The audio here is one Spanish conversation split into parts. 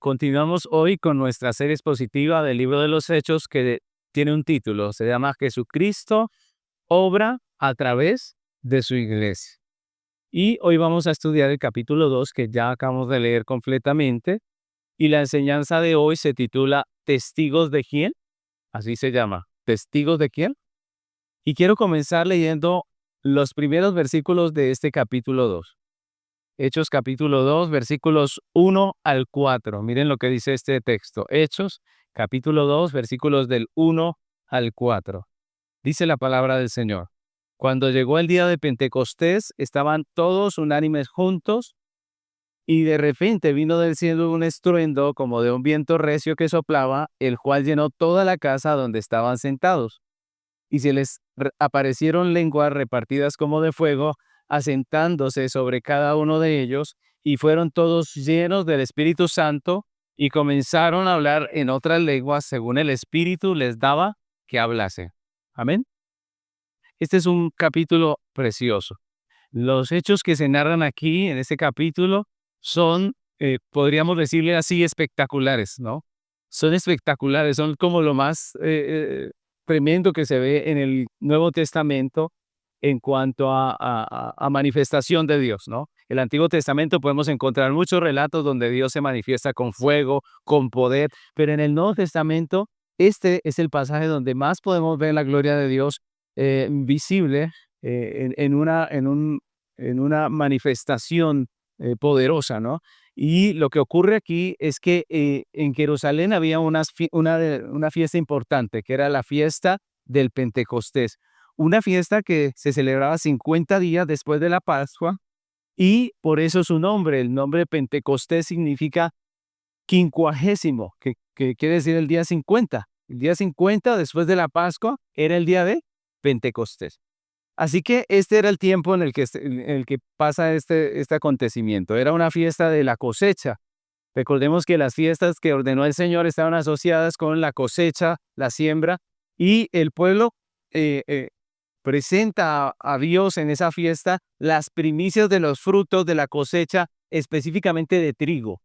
Continuamos hoy con nuestra serie expositiva del libro de los Hechos que tiene un título, se llama Jesucristo obra a través de su iglesia. Y hoy vamos a estudiar el capítulo 2 que ya acabamos de leer completamente y la enseñanza de hoy se titula ¿Testigos de quién? Así se llama, ¿Testigos de quién? Y quiero comenzar leyendo los primeros versículos de este capítulo 2. Hechos capítulo 2, versículos 1 al 4. Miren lo que dice este texto. Hechos capítulo 2, versículos del 1 al 4. Dice la palabra del Señor. Cuando llegó el día de Pentecostés, estaban todos unánimes juntos, y de repente vino del cielo un estruendo como de un viento recio que soplaba, el cual llenó toda la casa donde estaban sentados. Y se les aparecieron lenguas repartidas como de fuego, asentándose sobre cada uno de ellos, y fueron todos llenos del Espíritu Santo, y comenzaron a hablar en otras lenguas según el Espíritu les daba que hablase. Amén. Este es un capítulo precioso. Los hechos que se narran aquí en este capítulo son, podríamos decirle así, espectaculares, ¿no? Son espectaculares, son como lo más tremendo que se ve en el Nuevo Testamento en cuanto a manifestación de Dios, ¿no? En el Antiguo Testamento podemos encontrar muchos relatos donde Dios se manifiesta con fuego, con poder, pero en el Nuevo Testamento este es el pasaje donde más podemos ver la gloria de Dios visible en una manifestación poderosa, ¿no? Y lo que ocurre aquí es que en Jerusalén había una fiesta importante, que era la fiesta del Pentecostés. Una fiesta que se celebraba 50 días después de la Pascua, y por eso su nombre, el nombre Pentecostés significa quincuagésimo, que quiere decir el día 50. El día 50 después de la Pascua era el día de Pentecostés. Así que este era el tiempo en el que pasa este acontecimiento. Era una fiesta de la cosecha. Recordemos que las fiestas que ordenó el Señor estaban asociadas con la cosecha, la siembra, y el pueblo eh, eh, presenta a Dios en esa fiesta las primicias de los frutos de la cosecha, específicamente de trigo.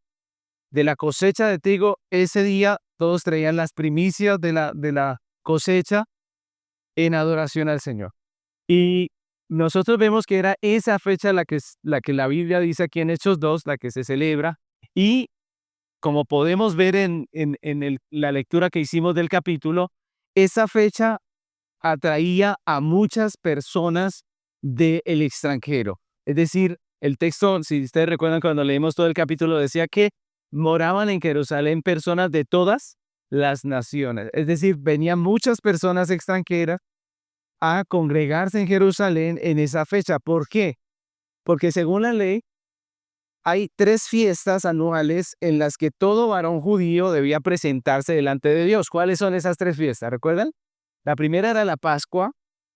De la cosecha de trigo, ese día todos traían las primicias de la cosecha en adoración al Señor. Y nosotros vemos que era esa fecha la que la Biblia dice aquí en Hechos 2, la que se celebra. Y como podemos ver la lectura que hicimos del capítulo, esa fecha atraía a muchas personas del extranjero. Es decir, el texto, si ustedes recuerdan cuando leímos todo el capítulo, decía que moraban en Jerusalén personas de todas las naciones. Es decir, venían muchas personas extranjeras a congregarse en Jerusalén en esa fecha. ¿Por qué? Porque según la ley, hay 3 fiestas anuales en las que todo varón judío debía presentarse delante de Dios. ¿Cuáles son esas 3 fiestas? ¿Recuerdan? La primera era la Pascua,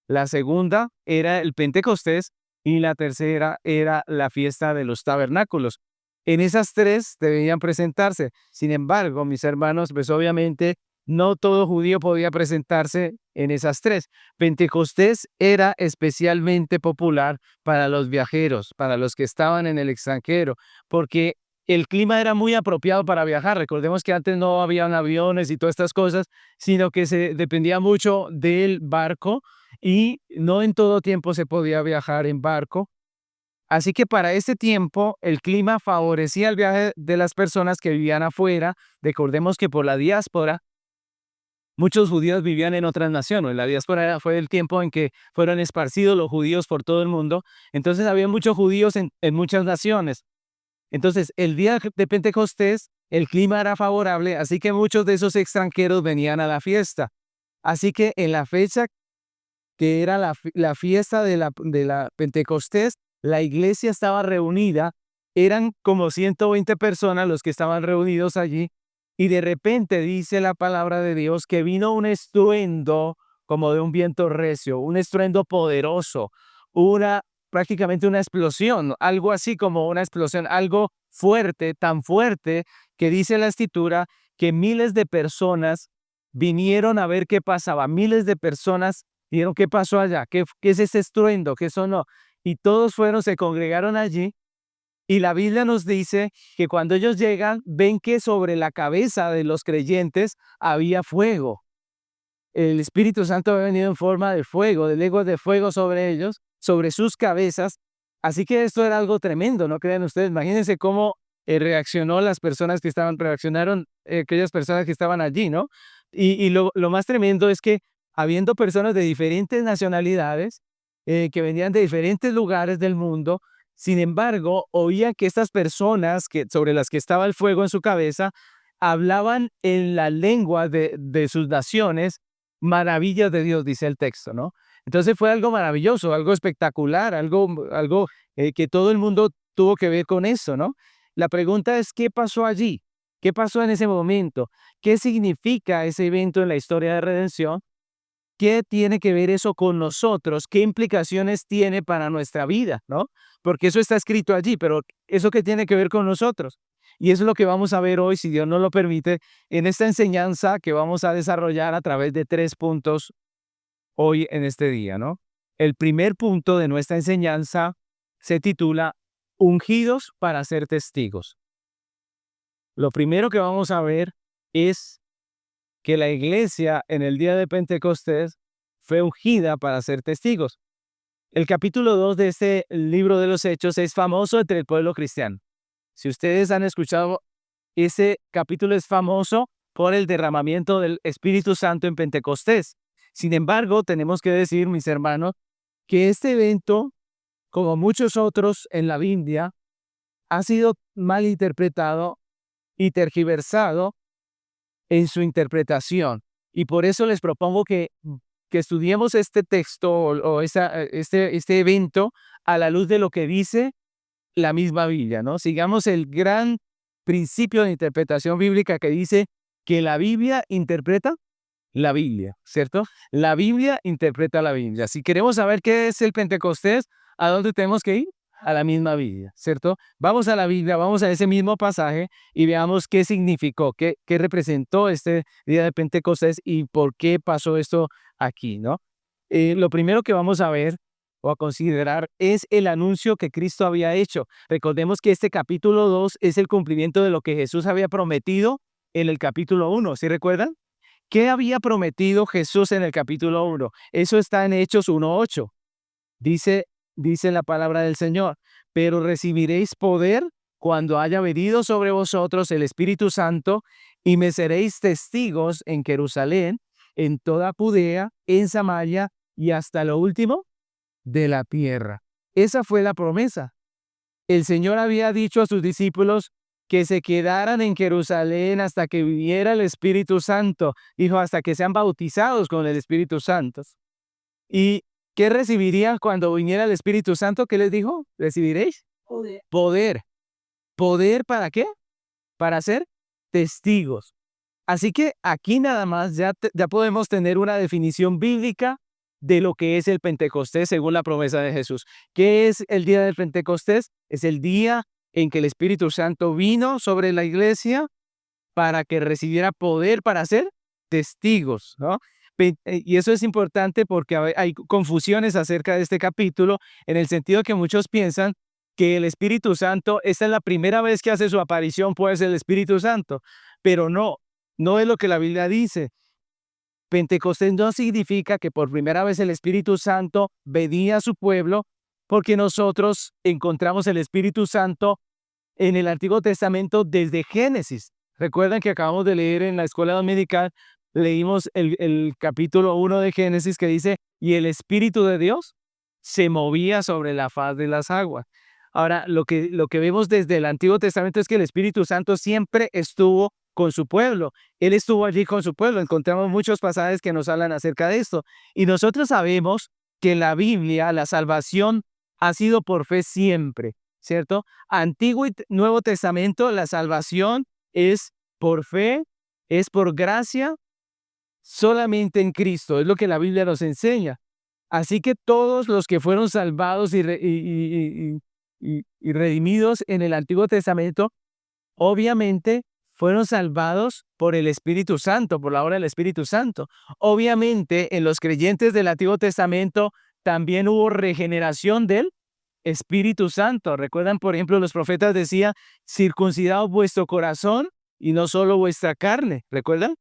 la segunda era el Pentecostés y la tercera era la fiesta de los tabernáculos. En esas 3 debían presentarse. Sin embargo, mis hermanos, pues obviamente no todo judío podía presentarse en esas 3. Pentecostés era especialmente popular para los viajeros, para los que estaban en el extranjero, porque el clima era muy apropiado para viajar. Recordemos que antes no habían aviones y todas estas cosas, sino que se dependía mucho del barco y no en todo tiempo se podía viajar en barco. Así que para ese tiempo el clima favorecía el viaje de las personas que vivían afuera. Recordemos que por la diáspora muchos judíos vivían en otras naciones. La diáspora fue el tiempo en que fueron esparcidos los judíos por todo el mundo. Entonces había muchos judíos en muchas naciones. Entonces el día de Pentecostés el clima era favorable, así que muchos de esos extranjeros venían a la fiesta. Así que en la fecha que era la fiesta de la Pentecostés, la iglesia estaba reunida, eran como 120 personas los que estaban reunidos allí, y de repente dice la palabra de Dios que vino un estruendo como de un viento recio, un estruendo poderoso, prácticamente una explosión, algo así como una explosión, algo fuerte, tan fuerte que dice la Escritura que miles de personas vinieron a ver qué pasaba, miles de personas vieron qué pasó allá, qué es ese estruendo, qué sonó. Y todos se congregaron allí Y la Biblia nos dice que cuando ellos llegan, ven que sobre la cabeza de los creyentes había fuego. El Espíritu Santo había venido en forma de fuego, de lenguas de fuego sobre ellos, sobre sus cabezas. Así que esto era algo tremendo, ¿no creen ustedes? Imagínense cómo reaccionó las personas que reaccionaron aquellas personas que estaban allí, ¿no? Y lo más tremendo es que habiendo personas de diferentes nacionalidades, que venían de diferentes lugares del mundo, sin embargo, oían que estas personas sobre las que estaba el fuego en su cabeza, hablaban en la lengua de sus naciones, maravillas de Dios, dice el texto, ¿no? Entonces fue algo maravilloso, algo espectacular, algo que todo el mundo tuvo que ver con eso, ¿no? La pregunta es, ¿qué pasó allí? ¿Qué pasó en ese momento? ¿Qué significa ese evento en la historia de redención? ¿Qué tiene que ver eso con nosotros? ¿Qué implicaciones tiene para nuestra vida, no? Porque eso está escrito allí, pero ¿eso qué tiene que ver con nosotros? Y eso es lo que vamos a ver hoy, si Dios nos lo permite, en esta enseñanza que vamos a desarrollar a través de 3 puntos hoy en este día, ¿no? El primer punto de nuestra enseñanza se titula Ungidos para ser testigos. Lo primero que vamos a ver es que la iglesia en el día de Pentecostés fue ungida para ser testigos. El capítulo 2 de este libro de los Hechos es famoso entre el pueblo cristiano. Si ustedes han escuchado, ese capítulo es famoso por el derramamiento del Espíritu Santo en Pentecostés. Sin embargo, tenemos que decir, mis hermanos, que este evento, como muchos otros en la Biblia, ha sido mal interpretado y tergiversado en su interpretación. Y por eso les propongo que estudiemos este texto o este evento a la luz de lo que dice la misma Biblia, ¿no? Sigamos el gran principio de interpretación bíblica que dice que la Biblia interpreta la Biblia, ¿cierto? La Biblia interpreta la Biblia. Si queremos saber qué es el Pentecostés, ¿a dónde tenemos que ir? A la misma Biblia, ¿cierto? Vamos a la Biblia, vamos a ese mismo pasaje y veamos qué significó, qué representó este día de Pentecostés y por qué pasó esto aquí, ¿no? Lo primero que vamos a ver o a considerar es el anuncio que Cristo había hecho. Recordemos que este capítulo 2 es el cumplimiento de lo que Jesús había prometido en el capítulo 1, ¿sí recuerdan? ¿Qué había prometido Jesús en el capítulo 1? Eso está en Hechos 1:8. Dice la palabra del Señor, pero recibiréis poder cuando haya venido sobre vosotros el Espíritu Santo y me seréis testigos en Jerusalén, en toda Judea, en Samaria y hasta lo último de la tierra. Esa fue la promesa. El Señor había dicho a sus discípulos que se quedaran en Jerusalén hasta que viniera el Espíritu Santo. Dijo, hasta que sean bautizados con el Espíritu Santo. ¿Y qué recibirían cuando viniera el Espíritu Santo? ¿Qué les dijo? ¿Recibiréis? Poder. Poder. ¿Poder para qué? Para ser testigos. Así que aquí nada más ya podemos tener una definición bíblica de lo que es el Pentecostés según la promesa de Jesús. ¿Qué es el día del Pentecostés? Es el día en que el Espíritu Santo vino sobre la iglesia para que recibiera poder para ser testigos, ¿no? Y eso es importante porque hay confusiones acerca de este capítulo en el sentido que muchos piensan que el Espíritu Santo, esta es la primera vez que hace su aparición, pues el Espíritu Santo, pero no es lo que la Biblia dice. Pentecostés no significa que por primera vez el Espíritu Santo venía a su pueblo, porque nosotros encontramos el Espíritu Santo en el Antiguo Testamento desde Génesis. Recuerdan que acabamos de leer en la escuela dominical, leímos el capítulo 1 de Génesis que dice, y el Espíritu de Dios se movía sobre la faz de las aguas. Ahora, lo que vemos desde el Antiguo Testamento es que el Espíritu Santo siempre estuvo con su pueblo. Él estuvo allí con su pueblo. Encontramos muchos pasajes que nos hablan acerca de esto. Y nosotros sabemos que en la Biblia la salvación ha sido por fe siempre, ¿cierto? Antiguo y Nuevo Testamento, la salvación es por fe, es por gracia, solamente en Cristo. Es lo que la Biblia nos enseña. Así que todos los que fueron salvados y redimidos en el Antiguo Testamento, obviamente fueron salvados por el Espíritu Santo, por la obra del Espíritu Santo. Obviamente en los creyentes del Antiguo Testamento también hubo regeneración del Espíritu Santo. ¿Recuerdan, por ejemplo, los profetas decían, circuncidaos vuestro corazón y no solo vuestra carne? ¿Recuerdan?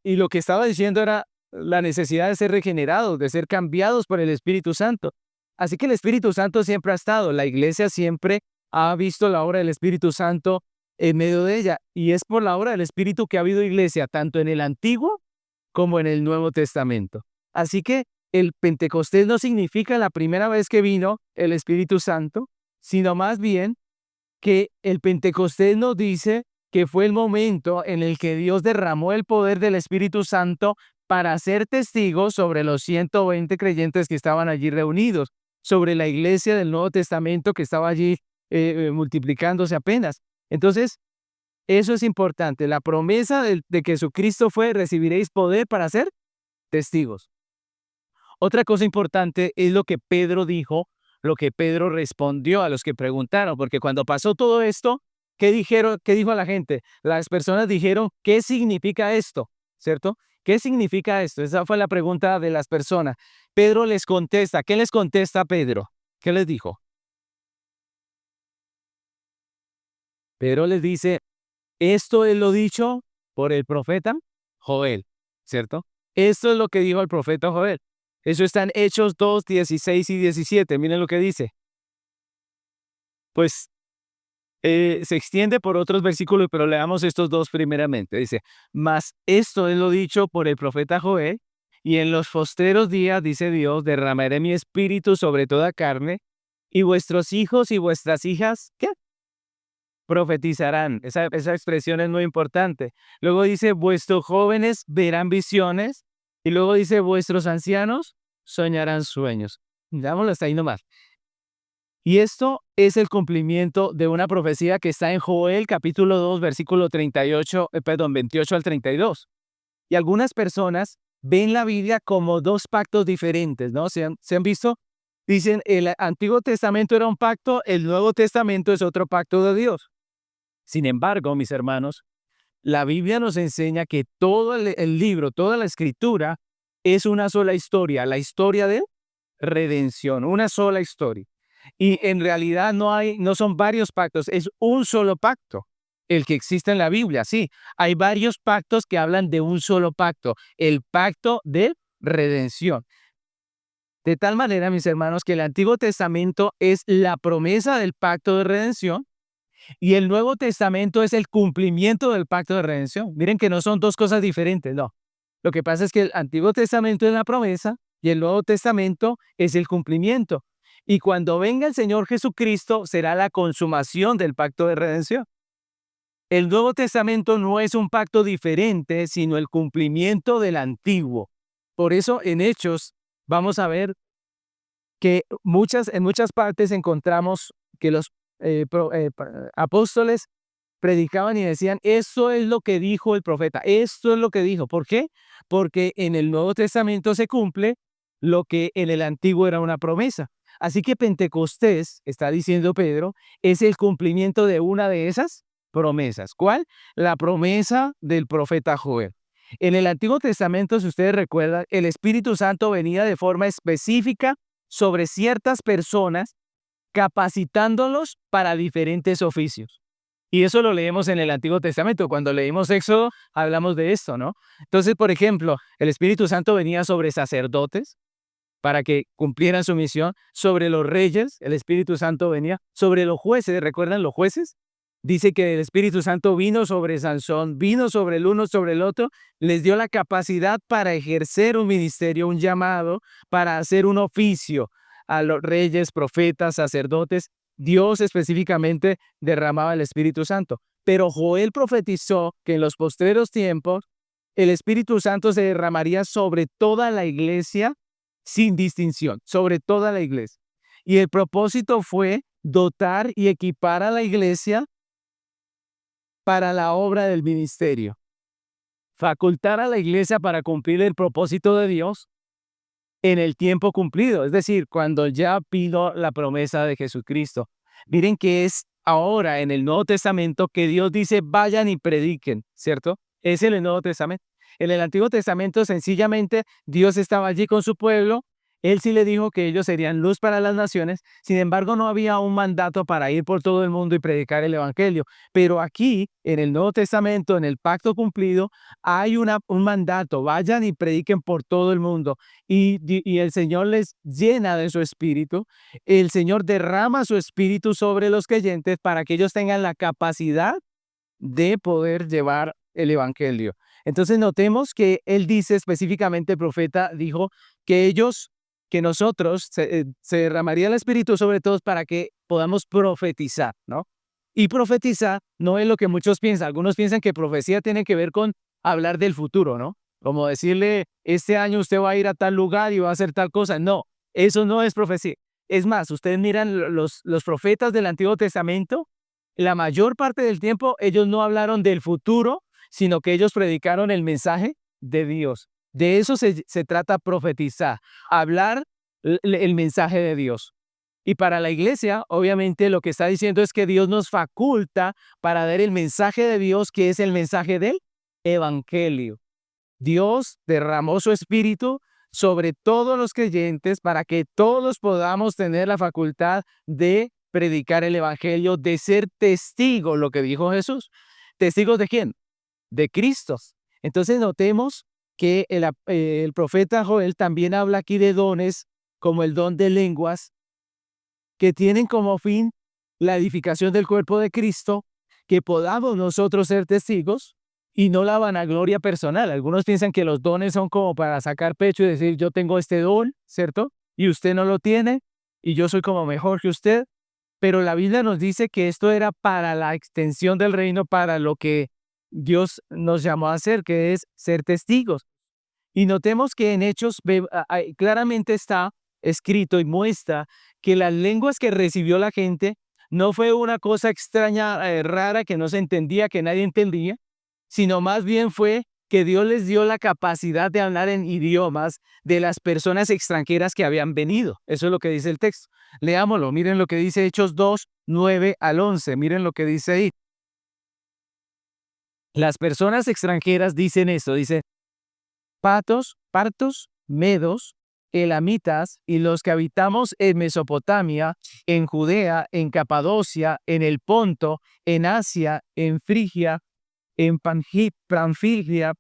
Y lo que estaba diciendo era la necesidad de ser regenerados, de ser cambiados por el Espíritu Santo. Así que el Espíritu Santo siempre ha estado. La iglesia siempre ha visto la obra del Espíritu Santo en medio de ella. Y es por la obra del Espíritu que ha habido iglesia, tanto en el Antiguo como en el Nuevo Testamento. Así que el Pentecostés no significa la primera vez que vino el Espíritu Santo, sino más bien que el Pentecostés nos dice que fue el momento en el que Dios derramó el poder del Espíritu Santo para ser testigos sobre los 120 creyentes que estaban allí reunidos, sobre la iglesia del Nuevo Testamento que estaba allí multiplicándose apenas. Entonces, eso es importante. La promesa de que Jesucristo fue, recibiréis poder para ser testigos. Otra cosa importante es lo que Pedro dijo, lo que Pedro respondió a los que preguntaron, porque cuando pasó todo esto, ¿qué dijeron? ¿Qué dijo la gente? Las personas dijeron, ¿qué significa esto? ¿Cierto? ¿Qué significa esto? Esa fue la pregunta de las personas. Pedro les contesta. ¿Qué les contesta Pedro? ¿Qué les dijo? Pedro les dice, esto es lo dicho por el profeta Joel, ¿cierto? Esto es lo que dijo el profeta Joel. Eso está en Hechos 2, 16 y 17. Miren lo que dice. Pues se extiende por otros versículos, pero leamos estos dos primeramente. Dice, mas esto es lo dicho por el profeta Joel, y en los postreros días, dice Dios, derramaré mi espíritu sobre toda carne, y vuestros hijos y vuestras hijas, ¿qué? Profetizarán. Esa expresión es muy importante. Luego dice, vuestros jóvenes verán visiones, y luego dice, vuestros ancianos soñarán sueños. Dámoslo hasta ahí nomás. Y esto es el cumplimiento de una profecía que está en Joel capítulo 2, versículo 28 al 32. Y algunas personas ven la Biblia como dos pactos diferentes, ¿no? ¿Se han visto? Dicen, el Antiguo Testamento era un pacto, el Nuevo Testamento es otro pacto de Dios. Sin embargo, mis hermanos, la Biblia nos enseña que todo el libro, toda la escritura, es una sola historia, la historia de redención, una sola historia. Y en realidad no son varios pactos, es un solo pacto, el que existe en la Biblia. Sí, hay varios pactos que hablan de un solo pacto, el pacto de redención. De tal manera, mis hermanos, que el Antiguo Testamento es la promesa del pacto de redención y el Nuevo Testamento es el cumplimiento del pacto de redención. Miren que no son dos cosas diferentes, no. Lo que pasa es que el Antiguo Testamento es la promesa y el Nuevo Testamento es el cumplimiento. Y cuando venga el Señor Jesucristo será la consumación del pacto de redención. El Nuevo Testamento no es un pacto diferente, sino el cumplimiento del Antiguo. Por eso en Hechos vamos a ver que en muchas partes encontramos que los apóstoles predicaban y decían, esto es lo que dijo el profeta, esto es lo que dijo. ¿Por qué? Porque en el Nuevo Testamento se cumple lo que en el Antiguo era una promesa. Así que Pentecostés, está diciendo Pedro, es el cumplimiento de una de esas promesas. ¿Cuál? La promesa del profeta Joel. En el Antiguo Testamento, si ustedes recuerdan, el Espíritu Santo venía de forma específica sobre ciertas personas, capacitándolos para diferentes oficios. Y eso lo leemos en el Antiguo Testamento. Cuando leímos Éxodo, hablamos de esto, ¿no? Entonces, por ejemplo, el Espíritu Santo venía sobre sacerdotes para que cumplieran su misión, sobre los reyes, el Espíritu Santo venía, sobre los jueces, ¿recuerdan los jueces? Dice que el Espíritu Santo vino sobre Sansón, vino sobre el uno, sobre el otro, les dio la capacidad para ejercer un ministerio, un llamado, para hacer un oficio a los reyes, profetas, sacerdotes. Dios específicamente derramaba el Espíritu Santo. Pero Joel profetizó que en los postreros tiempos el Espíritu Santo se derramaría sobre toda la iglesia sin distinción, sobre toda la iglesia. Y el propósito fue dotar y equipar a la iglesia para la obra del ministerio. Facultar a la iglesia para cumplir el propósito de Dios en el tiempo cumplido, es decir, cuando ya pido la promesa de Jesucristo. Miren que es ahora en el Nuevo Testamento que Dios dice vayan y prediquen, ¿cierto? Es en el Nuevo Testamento. En el Antiguo Testamento sencillamente Dios estaba allí con su pueblo, Él sí le dijo que ellos serían luz para las naciones. Sin embargo, no había un mandato para ir por todo el mundo y predicar el evangelio. Pero aquí, en el Nuevo Testamento, en el pacto cumplido, hay un mandato: vayan y prediquen por todo el mundo. Y el Señor les llena de su espíritu. El Señor derrama su espíritu sobre los creyentes para que ellos tengan la capacidad de poder llevar el evangelio. Entonces notemos que él dice específicamente, el profeta dijo que nosotros se derramaría el espíritu sobre todos para que podamos profetizar, ¿no? Y profetizar no es lo que muchos piensan. Algunos piensan que profecía tiene que ver con hablar del futuro, ¿no? Como decirle, este año usted va a ir a tal lugar y va a hacer tal cosa. No, eso no es profecía. Es más, ustedes miran los profetas del Antiguo Testamento, la mayor parte del tiempo ellos no hablaron del futuro, sino que ellos predicaron el mensaje de Dios. De eso se trata profetizar, hablar el mensaje de Dios. Y para la iglesia, obviamente, lo que está diciendo es que Dios nos faculta para dar el mensaje de Dios, que es el mensaje del evangelio. Dios derramó su espíritu sobre todos los creyentes para que todos podamos tener la facultad de predicar el evangelio, de ser testigos, lo que dijo Jesús. ¿Testigos de quién? De Cristo. Entonces notemos que el profeta Joel también habla aquí de dones, como el don de lenguas, que tienen como fin la edificación del cuerpo de Cristo, que podamos nosotros ser testigos y no la vanagloria personal. Algunos piensan que los dones son como para sacar pecho y decir, yo tengo este don, ¿cierto? Y usted no lo tiene, y yo soy como mejor que usted. Pero la Biblia nos dice que esto era para la extensión del reino, para lo que Dios nos llamó a hacer, que es ser testigos. Y notemos que en Hechos claramente está escrito y muestra que las lenguas que recibió la gente no fue una cosa extraña, rara, que no se entendía, que nadie entendía, sino más bien fue que Dios les dio la capacidad de hablar en idiomas de las personas extranjeras que habían venido. Eso es lo que dice el texto. Leámoslo, miren lo que dice Hechos 2, 9 al 11. Miren lo que dice ahí. Las personas extranjeras dicen esto, dice: partos, medos, elamitas y los que habitamos en Mesopotamia, en Judea, en Capadocia, en el Ponto, en Asia, en Frigia, en Panfilia,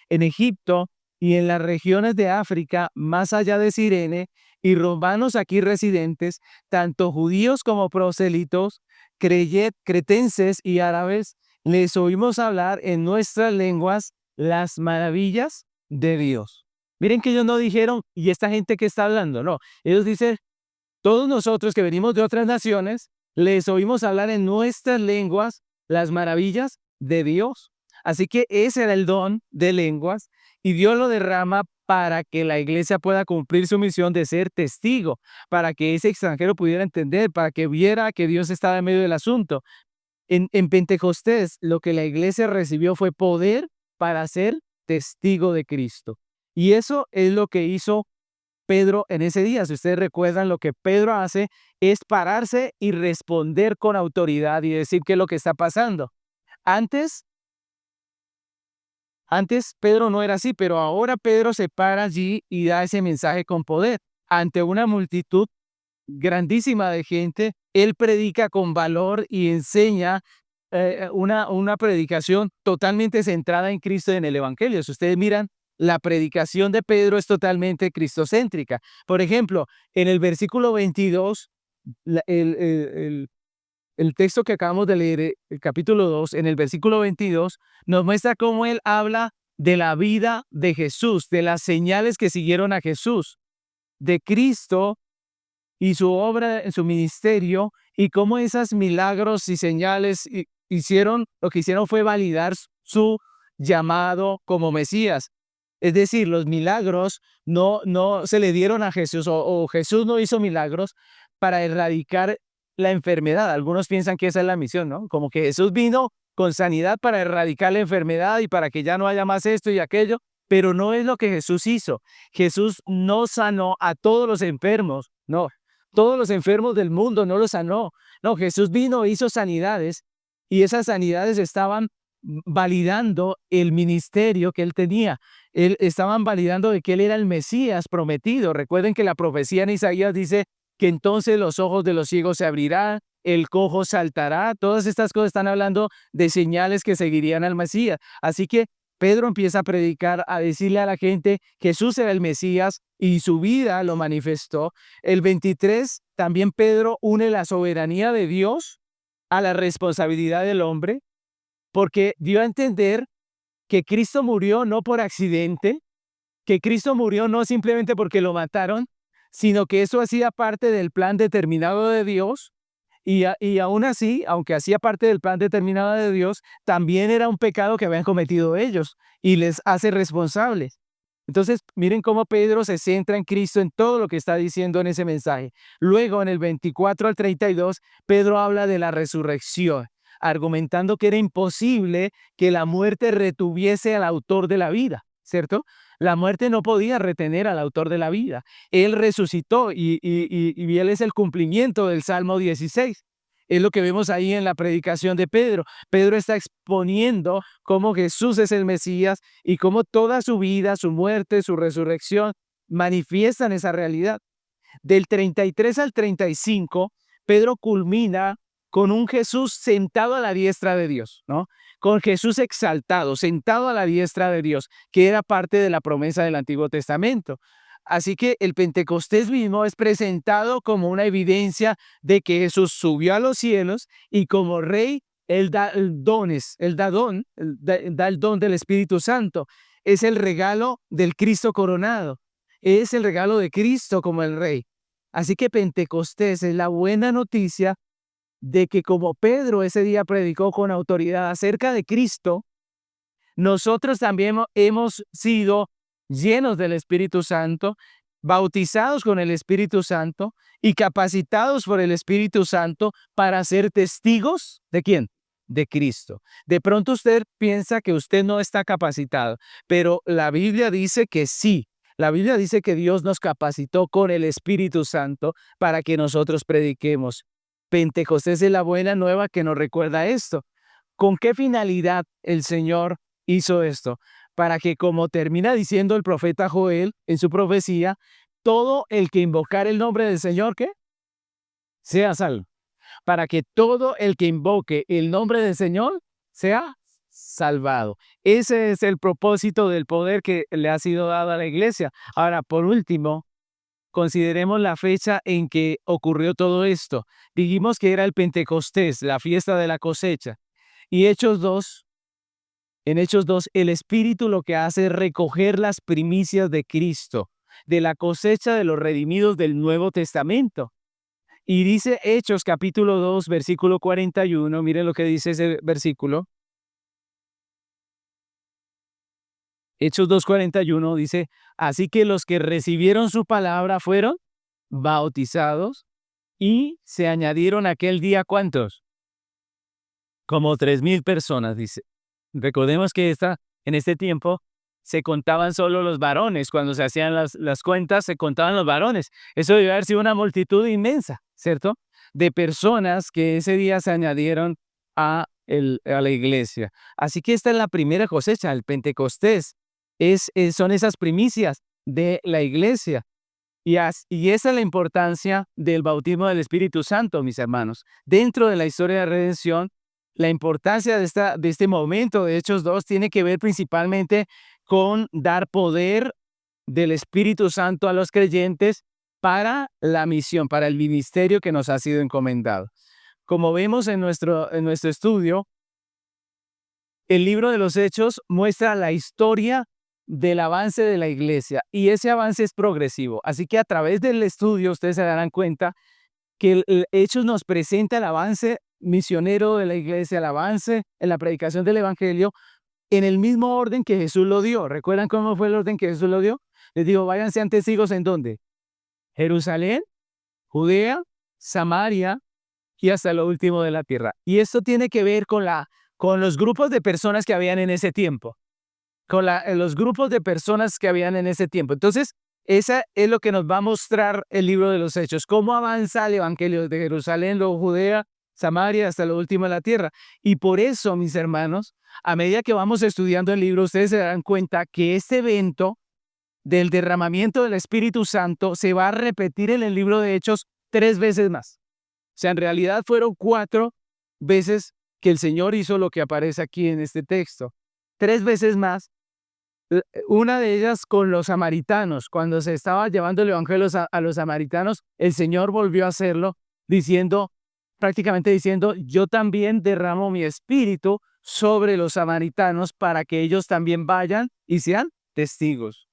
en Egipto y en las regiones de África, más allá de Cirene, y romanos aquí residentes, tanto judíos como prosélitos, cretenses y árabes, les oímos hablar en nuestras lenguas las maravillas de Dios. Miren que ellos no dijeron, ¿y esta gente que está hablando? No, ellos dicen, todos nosotros que venimos de otras naciones, les oímos hablar en nuestras lenguas las maravillas de Dios. Así que ese era el don de lenguas, y Dios lo derrama para que la iglesia pueda cumplir su misión de ser testigo, para que ese extranjero pudiera entender, para que viera que Dios estaba en medio del asunto. En Pentecostés, lo que la iglesia recibió fue poder para ser testigo de Cristo. Y eso es lo que hizo Pedro en ese día. Si ustedes recuerdan, lo que Pedro hace es pararse y responder con autoridad y decir qué es lo que está pasando. Antes Pedro no era así, pero ahora Pedro se para allí y da ese mensaje con poder. Ante una multitud grandísima de gente, él predica con valor y enseña una predicación totalmente centrada en Cristo y en el Evangelio. Si ustedes miran, la predicación de Pedro es totalmente cristocéntrica. Por ejemplo, en el versículo 22, el texto que acabamos de leer, el capítulo 2, en el versículo 22, nos muestra cómo él habla de la vida de Jesús, de las señales que siguieron a Jesús, de Cristo y su obra en su ministerio, y cómo esos milagros y señales lo que hicieron fue validar su llamado como Mesías. Es decir, los milagros no se le dieron a Jesús, o Jesús no hizo milagros para erradicar la enfermedad. Algunos piensan que esa es la misión, ¿no? Como que Jesús vino con sanidad para erradicar la enfermedad y para que ya no haya más esto y aquello, pero no es lo que Jesús hizo. Jesús no sanó a todos los enfermos, no. Todos los enfermos del mundo no los sanó. No, Jesús vino e hizo sanidades, y esas sanidades estaban validando el ministerio que él tenía. Estaban validando de que él era el Mesías prometido. Recuerden que la profecía en Isaías dice que entonces los ojos de los ciegos se abrirán, el cojo saltará. Todas estas cosas están hablando de señales que seguirían al Mesías. Así que Pedro empieza a predicar, a decirle a la gente que Jesús era el Mesías y su vida lo manifestó. El 23, también Pedro une la soberanía de Dios a la responsabilidad del hombre, porque dio a entender que Cristo murió no por accidente, que Cristo murió no simplemente porque lo mataron, sino que eso hacía parte del plan determinado de Dios. Y aún así, aunque hacía parte del plan determinado de Dios, también era un pecado que habían cometido ellos y les hace responsables. Entonces, miren cómo Pedro se centra en Cristo en todo lo que está diciendo en ese mensaje. Luego, en el 24 al 32, Pedro habla de la resurrección, argumentando que era imposible que la muerte retuviese al autor de la vida, ¿cierto? La muerte no podía retener al autor de la vida. Él resucitó y él es el cumplimiento del Salmo 16. Es lo que vemos ahí en la predicación de Pedro. Pedro está exponiendo cómo Jesús es el Mesías y cómo toda su vida, su muerte, su resurrección manifiestan esa realidad. Del 33 al 35, Pedro culmina con un Jesús sentado a la diestra de Dios, ¿no? Con Jesús exaltado, sentado a la diestra de Dios, que era parte de la promesa del Antiguo Testamento. Así que el Pentecostés mismo es presentado como una evidencia de que Jesús subió a los cielos y como Rey, Él da dones, Él da el don del Espíritu Santo. Es el regalo del Cristo coronado. Es el regalo de Cristo como el Rey. Así que Pentecostés es la buena noticia de que como Pedro ese día predicó con autoridad acerca de Cristo, nosotros también hemos sido llenos del Espíritu Santo, bautizados con el Espíritu Santo y capacitados por el Espíritu Santo para ser testigos ¿de quién? De Cristo. De pronto usted piensa que usted no está capacitado, pero la Biblia dice que sí. La Biblia dice que Dios nos capacitó con el Espíritu Santo para que nosotros prediquemos. Pentecostés es la buena nueva que nos recuerda esto. ¿Con qué finalidad el Señor hizo esto? Para que, como termina diciendo el profeta Joel en su profecía, todo el que invocar el nombre del Señor, ¿qué? Sea salvo. Para que todo el que invoque el nombre del Señor sea salvado. Ese es el propósito del poder que le ha sido dado a la iglesia. Ahora, por último, consideremos la fecha en que ocurrió todo esto. Dijimos que era el Pentecostés, la fiesta de la cosecha. Y en Hechos 2, el Espíritu lo que hace es recoger las primicias de Cristo, de la cosecha de los redimidos del Nuevo Testamento. Y dice Hechos capítulo 2, versículo 41, miren lo que dice ese versículo. Hechos 2:41 dice, así que los que recibieron su palabra fueron bautizados y se añadieron aquel día, ¿cuántos? Como 3,000 personas, dice. Recordemos que en este tiempo se contaban solo los varones. Cuando se hacían las cuentas, se contaban los varones. Eso debe haber sido una multitud inmensa, ¿cierto? De personas que ese día se añadieron a la iglesia. Así que esta es la primera cosecha, el Pentecostés. Son esas primicias de la iglesia. Y esa es la importancia del bautismo del Espíritu Santo, mis hermanos. Dentro de la historia de redención, la importancia de este momento de Hechos 2 tiene que ver principalmente con dar poder del Espíritu Santo a los creyentes para la misión, para el ministerio que nos ha sido encomendado. Como vemos en nuestro estudio, el libro de los Hechos muestra la historia del avance de la iglesia y ese avance es progresivo. Así que a través del estudio ustedes se darán cuenta que el Hechos nos presenta el avance misionero de la iglesia, el avance en la predicación del evangelio en el mismo orden que Jesús lo dio. ¿Recuerdan cómo fue el orden que Jesús lo dio? Les dijo, váyanse sean testigos ¿en dónde? Jerusalén, Judea, Samaria y hasta lo último de la tierra. Y esto tiene que ver con los grupos de personas que habían en ese tiempo. Los grupos de personas que habían en ese tiempo. Entonces, esa es lo que nos va a mostrar el libro de los Hechos. Cómo avanza el evangelio de Jerusalén, luego Judea, Samaria hasta lo último de la tierra. Y por eso, mis hermanos, a medida que vamos estudiando el libro, ustedes se darán cuenta que este evento del derramamiento del Espíritu Santo se va a repetir en el libro de Hechos 3 veces más. O sea, en realidad fueron 4 veces que el Señor hizo lo que aparece aquí en este texto. 3 veces más. Una de ellas con los samaritanos. Cuando se estaba llevando el evangelio a los samaritanos, el Señor volvió a hacerlo prácticamente diciendo, yo también derramo mi espíritu sobre los samaritanos para que ellos también vayan y sean testigos.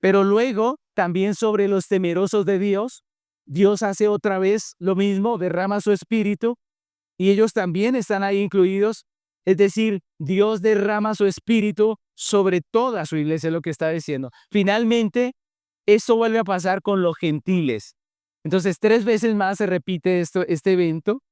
Pero luego, también sobre los temerosos de Dios, Dios hace otra vez lo mismo, derrama su espíritu y ellos también están ahí incluidos. Es decir, Dios derrama su espíritu sobre toda su iglesia, es lo que está diciendo. Finalmente, esto vuelve a pasar con los gentiles. Entonces, 3 veces más se repite este evento.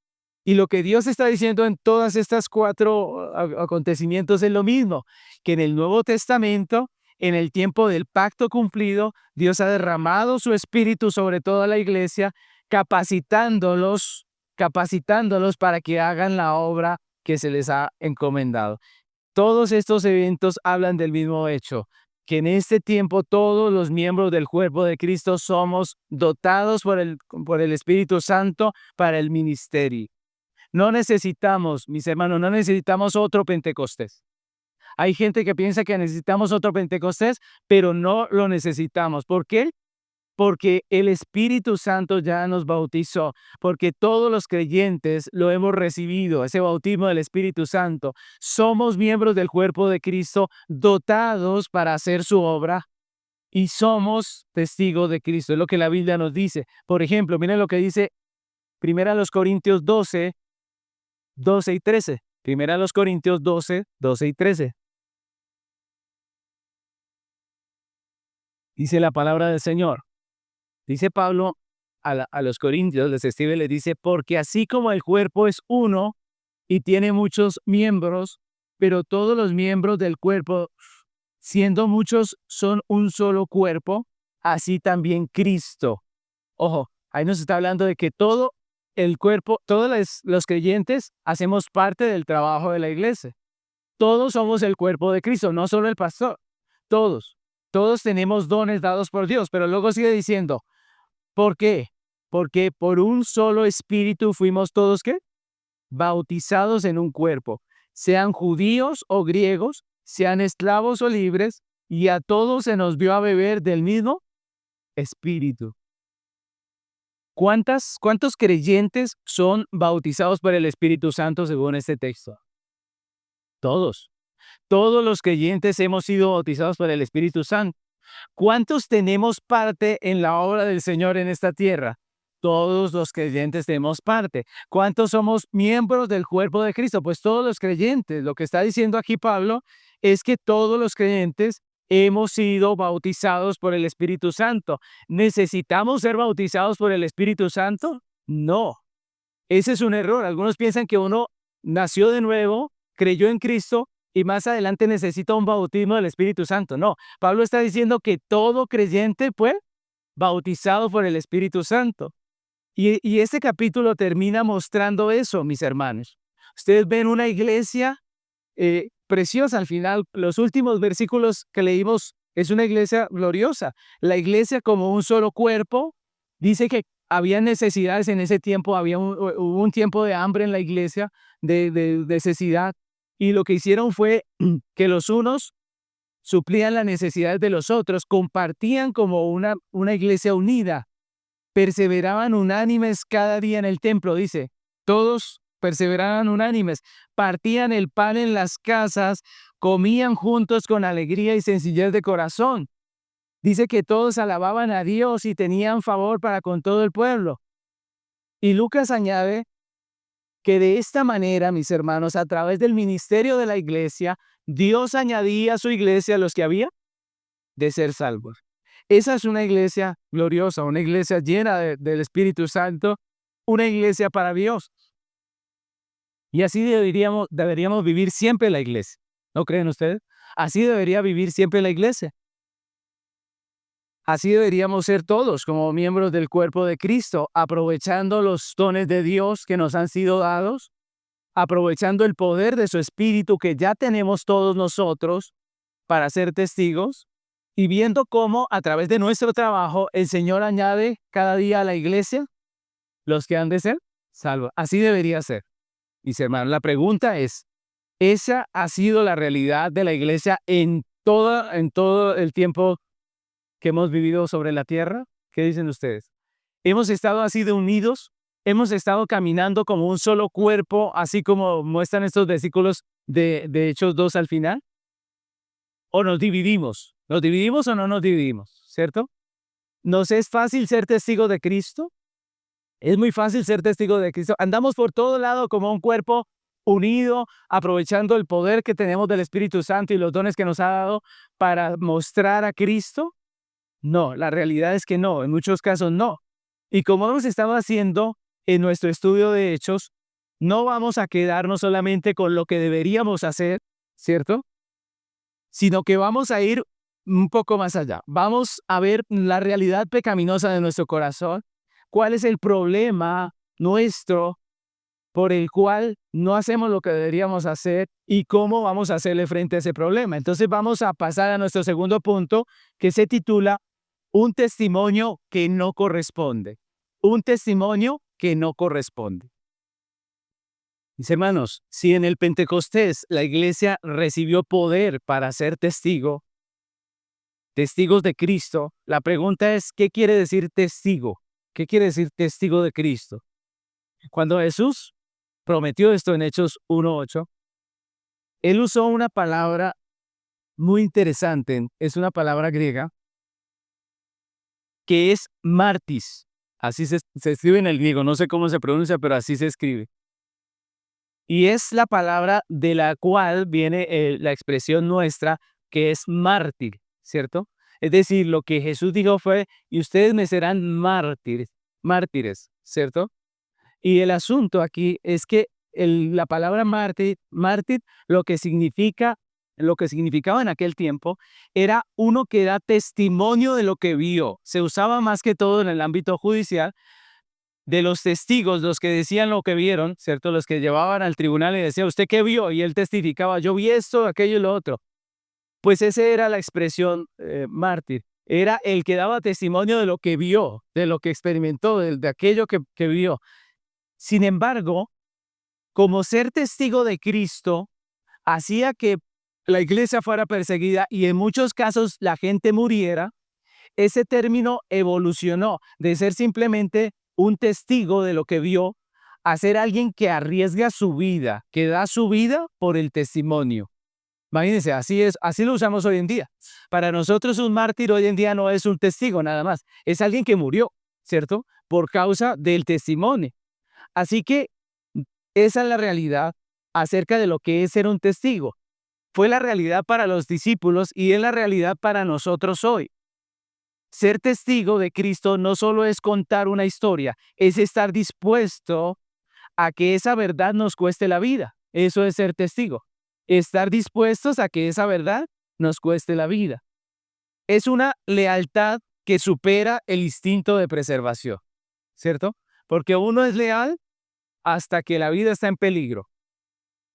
Y lo que Dios está diciendo en todas estas 4 acontecimientos es lo mismo, que en el Nuevo Testamento, en el tiempo del pacto cumplido, Dios ha derramado su espíritu sobre toda la iglesia, capacitándolos para que hagan la obra que se les ha encomendado. Todos estos eventos hablan del mismo hecho, que en este tiempo todos los miembros del cuerpo de Cristo somos dotados por el Espíritu Santo para el ministerio. No necesitamos, mis hermanos, no necesitamos otro Pentecostés. Hay gente que piensa que necesitamos otro Pentecostés, pero no lo necesitamos. ¿Por qué? Porque el Espíritu Santo ya nos bautizó, porque todos los creyentes lo hemos recibido, ese bautismo del Espíritu Santo. Somos miembros del cuerpo de Cristo, dotados para hacer su obra y somos testigos de Cristo. Es lo que la Biblia nos dice. Por ejemplo, miren lo que dice 1 Corintios 12, 12 y 13. 1 Corintios 12, 12 y 13. Dice la palabra del Señor. Dice Pablo a los corintios, les escribe, les dice, porque así como el cuerpo es uno y tiene muchos miembros, pero todos los miembros del cuerpo, siendo muchos, son un solo cuerpo, así también Cristo. Ojo, ahí nos está hablando de que todo el cuerpo, todos los creyentes hacemos parte del trabajo de la iglesia. Todos somos el cuerpo de Cristo, no solo el pastor. Todos. Todos tenemos dones dados por Dios, pero luego sigue diciendo, ¿por qué? Porque por un solo espíritu fuimos todos, ¿qué? Bautizados en un cuerpo, sean judíos o griegos, sean esclavos o libres, y a todos se nos vio a beber del mismo espíritu. ¿Cuántos creyentes son bautizados por el Espíritu Santo según este texto? Todos. Todos los creyentes hemos sido bautizados por el Espíritu Santo. ¿Cuántos tenemos parte en la obra del Señor en esta tierra? Todos los creyentes tenemos parte. ¿Cuántos somos miembros del cuerpo de Cristo? Pues todos los creyentes. Lo que está diciendo aquí Pablo es que todos los creyentes hemos sido bautizados por el Espíritu Santo. ¿Necesitamos ser bautizados por el Espíritu Santo? No. Ese es un error. Algunos piensan que uno nació de nuevo, creyó en Cristo y más adelante necesita un bautismo del Espíritu Santo. No, Pablo está diciendo que todo creyente fue bautizado por el Espíritu Santo. Y este capítulo termina mostrando eso, mis hermanos. Ustedes ven una iglesia preciosa al final. Los últimos versículos que leímos es una iglesia gloriosa. La iglesia como un solo cuerpo. Dice que había necesidades en ese tiempo, hubo un tiempo de hambre en la iglesia, de necesidad. Y lo que hicieron fue que los unos suplían las necesidades de los otros, compartían como una iglesia unida, perseveraban unánimes cada día en el templo, dice, todos perseveraban unánimes, partían el pan en las casas, comían juntos con alegría y sencillez de corazón. Dice que todos alababan a Dios y tenían favor para con todo el pueblo. Y Lucas añade que de esta manera, mis hermanos, a través del ministerio de la iglesia, Dios añadía a su iglesia a los que había de ser salvos. Esa es una iglesia gloriosa, una iglesia llena del Espíritu Santo, una iglesia para Dios. Y así deberíamos vivir siempre la iglesia. ¿No creen ustedes? Así debería vivir siempre la iglesia. Así deberíamos ser todos como miembros del cuerpo de Cristo, aprovechando los dones de Dios que nos han sido dados, aprovechando el poder de su Espíritu que ya tenemos todos nosotros para ser testigos y viendo cómo a través de nuestro trabajo el Señor añade cada día a la iglesia los que han de ser salvos. Así debería ser. Mis hermanos, la pregunta es, ¿esa ha sido la realidad de la iglesia en todo el tiempo que hemos vivido sobre la tierra? ¿Qué dicen ustedes? ¿Hemos estado así de unidos? ¿Hemos estado caminando como un solo cuerpo, así como muestran estos versículos de Hechos 2 al final? ¿O nos dividimos? ¿Nos dividimos o no nos dividimos? ¿Cierto? ¿Nos es fácil ser testigos de Cristo? Es muy fácil ser testigo de Cristo. Andamos por todo lado como un cuerpo unido, aprovechando el poder que tenemos del Espíritu Santo y los dones que nos ha dado para mostrar a Cristo. No, la realidad es que no, en muchos casos no. Y como hemos estado haciendo en nuestro estudio de Hechos, no vamos a quedarnos solamente con lo que deberíamos hacer, ¿cierto? Sino que vamos a ir un poco más allá. Vamos a ver la realidad pecaminosa de nuestro corazón, cuál es el problema nuestro por el cual no hacemos lo que deberíamos hacer y cómo vamos a hacerle frente a ese problema. Entonces vamos a pasar a nuestro segundo punto, que se titula Un testimonio que no corresponde. Un testimonio que no corresponde. Mis hermanos, si en el Pentecostés la iglesia recibió poder para ser testigos de Cristo, la pregunta es, ¿qué quiere decir testigo? ¿Qué quiere decir testigo de Cristo? Cuando Jesús prometió esto en Hechos 1:8, él usó una palabra muy interesante, es una palabra griega, que es martis. Así se escribe en el griego, no sé cómo se pronuncia, pero así se escribe. Y es la palabra de la cual viene la expresión nuestra, que es mártir, ¿cierto? Es decir, lo que Jesús dijo fue, y ustedes me serán mártires, ¿cierto? Y el asunto aquí es que la palabra mártir, lo que significaba en aquel tiempo, era uno que da testimonio de lo que vio. Se usaba más que todo en el ámbito judicial, de los testigos, los que decían lo que vieron, ¿cierto? Los que llevaban al tribunal y decían, ¿usted qué vio? Y él testificaba, yo vi esto, aquello y lo otro. Pues esa era la expresión mártir. Era el que daba testimonio de lo que vio, de lo que experimentó, de aquello que vio. Sin embargo, como ser testigo de Cristo hacía que la iglesia fuera perseguida y en muchos casos la gente muriera, ese término evolucionó de ser simplemente un testigo de lo que vio a ser alguien que arriesga su vida, que da su vida por el testimonio. Imagínense, así lo usamos hoy en día. Para nosotros un mártir hoy en día no es un testigo nada más, es alguien que murió, ¿cierto? Por causa del testimonio. Así que esa es la realidad acerca de lo que es ser un testigo. Fue la realidad para los discípulos y es la realidad para nosotros hoy. Ser testigo de Cristo no solo es contar una historia, es estar dispuesto a que esa verdad nos cueste la vida. Eso es ser testigo. Estar dispuestos a que esa verdad nos cueste la vida. Es una lealtad que supera el instinto de preservación, ¿cierto? Porque uno es leal hasta que la vida está en peligro.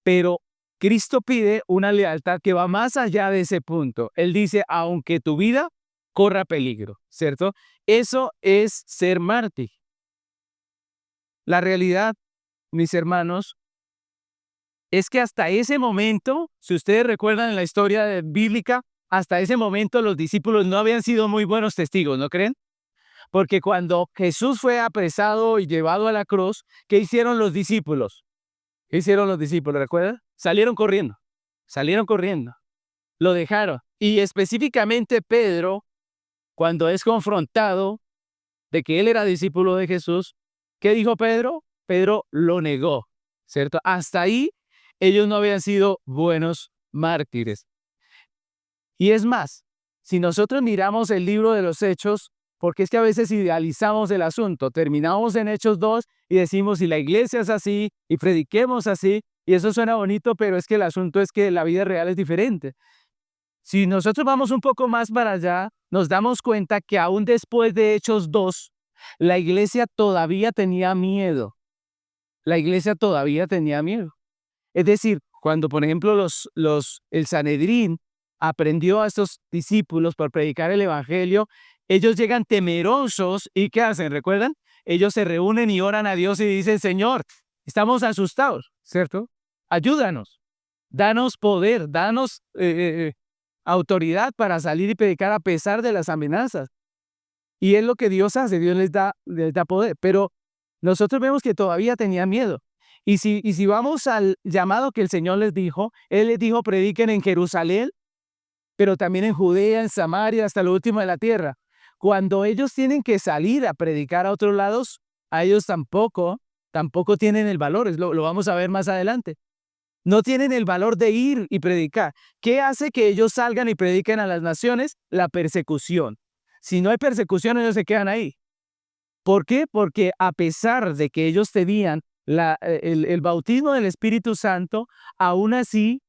Pero Cristo pide una lealtad que va más allá de ese punto. Él dice, aunque tu vida corra peligro, ¿cierto? Eso es ser mártir. La realidad, mis hermanos, es que hasta ese momento, si ustedes recuerdan en la historia bíblica, hasta ese momento los discípulos no habían sido muy buenos testigos, ¿no creen? Porque cuando Jesús fue apresado y llevado a la cruz, ¿qué hicieron los discípulos? ¿Qué hicieron los discípulos? ¿Recuerdan? Salieron corriendo, lo dejaron. Y específicamente Pedro, cuando es confrontado de que él era discípulo de Jesús, ¿qué dijo Pedro? Pedro lo negó, ¿cierto? Hasta ahí ellos no habían sido buenos mártires. Y es más, si nosotros miramos el libro de los Hechos, porque es que a veces idealizamos el asunto, terminamos en Hechos 2 y decimos, si la iglesia es así y prediquemos así, y eso suena bonito, pero es que el asunto es que la vida real es diferente. Si nosotros vamos un poco más para allá, nos damos cuenta que aún después de Hechos 2, la iglesia todavía tenía miedo. La iglesia todavía tenía miedo. Es decir, cuando, por ejemplo, el Sanedrín aprendió a estos discípulos por predicar el evangelio, ellos llegan temerosos y ¿qué hacen? ¿Recuerdan? Ellos se reúnen y oran a Dios y dicen, Señor, estamos asustados, ¿cierto? Ayúdanos, danos poder, danos autoridad para salir y predicar a pesar de las amenazas. Y es lo que Dios hace, Dios les da poder. Pero nosotros vemos que todavía tenían miedo. Y si vamos al llamado que el Señor les dijo, Él les dijo, prediquen en Jerusalén, pero también en Judea, en Samaria, hasta lo último de la tierra. Cuando ellos tienen que salir a predicar a otros lados, a ellos tampoco tienen el valor, lo vamos a ver más adelante. No tienen el valor de ir y predicar. ¿Qué hace que ellos salgan y prediquen a las naciones? La persecución. Si no hay persecución, ellos se quedan ahí. ¿Por qué? Porque a pesar de que ellos tenían el bautismo del Espíritu Santo, aún así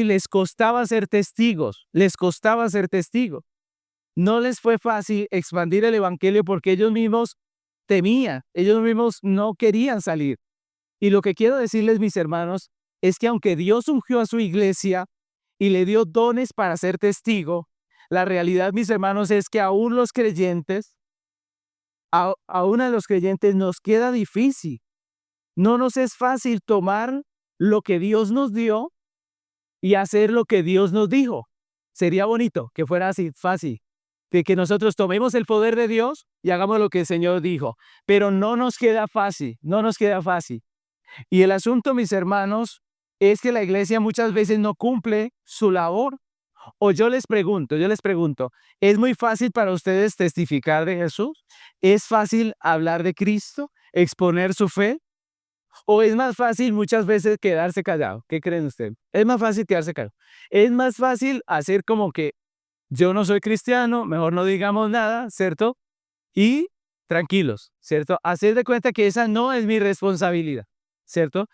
les costaba ser testigos, les costaba ser testigos. No les fue fácil expandir el evangelio porque ellos mismos temían, ellos mismos no querían salir. Y lo que quiero decirles, mis hermanos, es que aunque Dios ungió a su iglesia y le dio dones para ser testigo, la realidad, mis hermanos, es que aún los creyentes, aún a los creyentes nos queda difícil. No nos es fácil tomar lo que Dios nos dio y hacer lo que Dios nos dijo. Sería bonito que fuera así, fácil, de que nosotros tomemos el poder de Dios y hagamos lo que el Señor dijo. Pero no nos queda fácil, no nos queda fácil. Y el asunto, mis hermanos, es que la iglesia muchas veces no cumple su labor. O yo les pregunto, ¿es muy fácil para ustedes testificar de Jesús? ¿Es fácil hablar de Cristo, exponer su fe? ¿O es más fácil muchas veces quedarse callado? ¿Qué creen ustedes? Es más fácil quedarse callado. Es más fácil hacer como que yo no soy cristiano, mejor no digamos nada, ¿cierto? Y tranquilos, ¿cierto? Hacer de cuenta que esa no es mi responsabilidad, ¿cierto?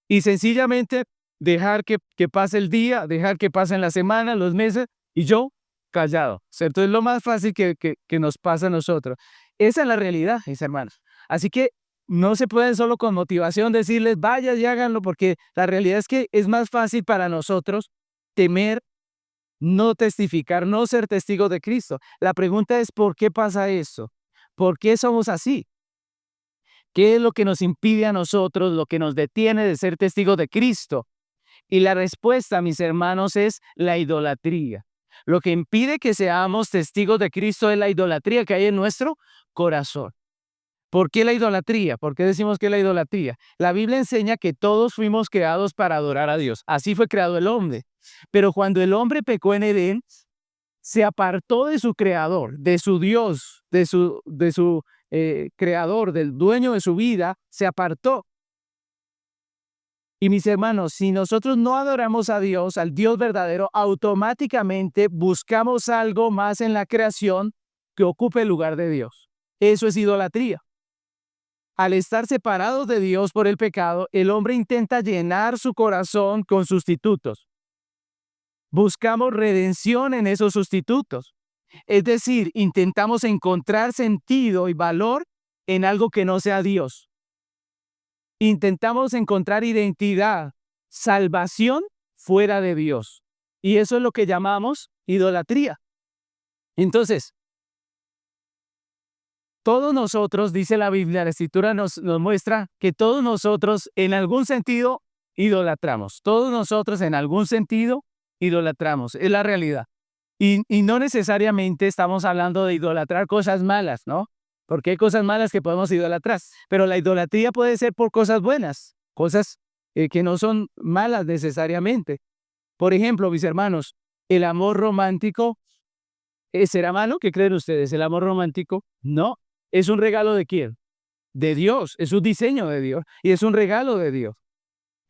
Y sencillamente dejar que pase el día, dejar que pasen las semanas, los meses, y yo callado, ¿cierto? Es lo más fácil que nos pasa a nosotros. Esa es la realidad, mis hermanos. Así que no se puede solo con motivación decirles, vaya y háganlo, porque la realidad es que es más fácil para nosotros temer, no testificar, no ser testigos de Cristo. La pregunta es, ¿por qué pasa eso? ¿Por qué somos así? ¿Qué es lo que nos impide a nosotros, lo que nos detiene de ser testigos de Cristo? Y la respuesta, mis hermanos, es la idolatría. Lo que impide que seamos testigos de Cristo es la idolatría que hay en nuestro corazón. ¿Por qué la idolatría? ¿Por qué decimos que es la idolatría? La Biblia enseña que todos fuimos creados para adorar a Dios. Así fue creado el hombre. Pero cuando el hombre pecó en Edén, se apartó de su creador, de su Dios, de su creador, del dueño de su vida, se apartó. Y mis hermanos, si nosotros no adoramos a Dios, al Dios verdadero, automáticamente buscamos algo más en la creación que ocupe el lugar de Dios. Eso es idolatría. Al estar separados de Dios por el pecado, el hombre intenta llenar su corazón con sustitutos. Buscamos redención en esos sustitutos. Es decir, intentamos encontrar sentido y valor en algo que no sea Dios. Intentamos encontrar identidad, salvación fuera de Dios. Y eso es lo que llamamos idolatría. Entonces, todos nosotros, dice la Biblia, la Escritura nos muestra que todos nosotros en algún sentido idolatramos. Todos nosotros en algún sentido idolatramos. Es la realidad. Y no necesariamente estamos hablando de idolatrar cosas malas, ¿no? Porque hay cosas malas que podemos idolatrar. Pero la idolatría puede ser por cosas buenas, cosas que no son malas necesariamente. Por ejemplo, mis hermanos, el amor romántico, ¿será malo? ¿Qué creen ustedes? ¿El amor romántico? No. ¿Es un regalo de quién? De Dios. Es un diseño de Dios y es un regalo de Dios.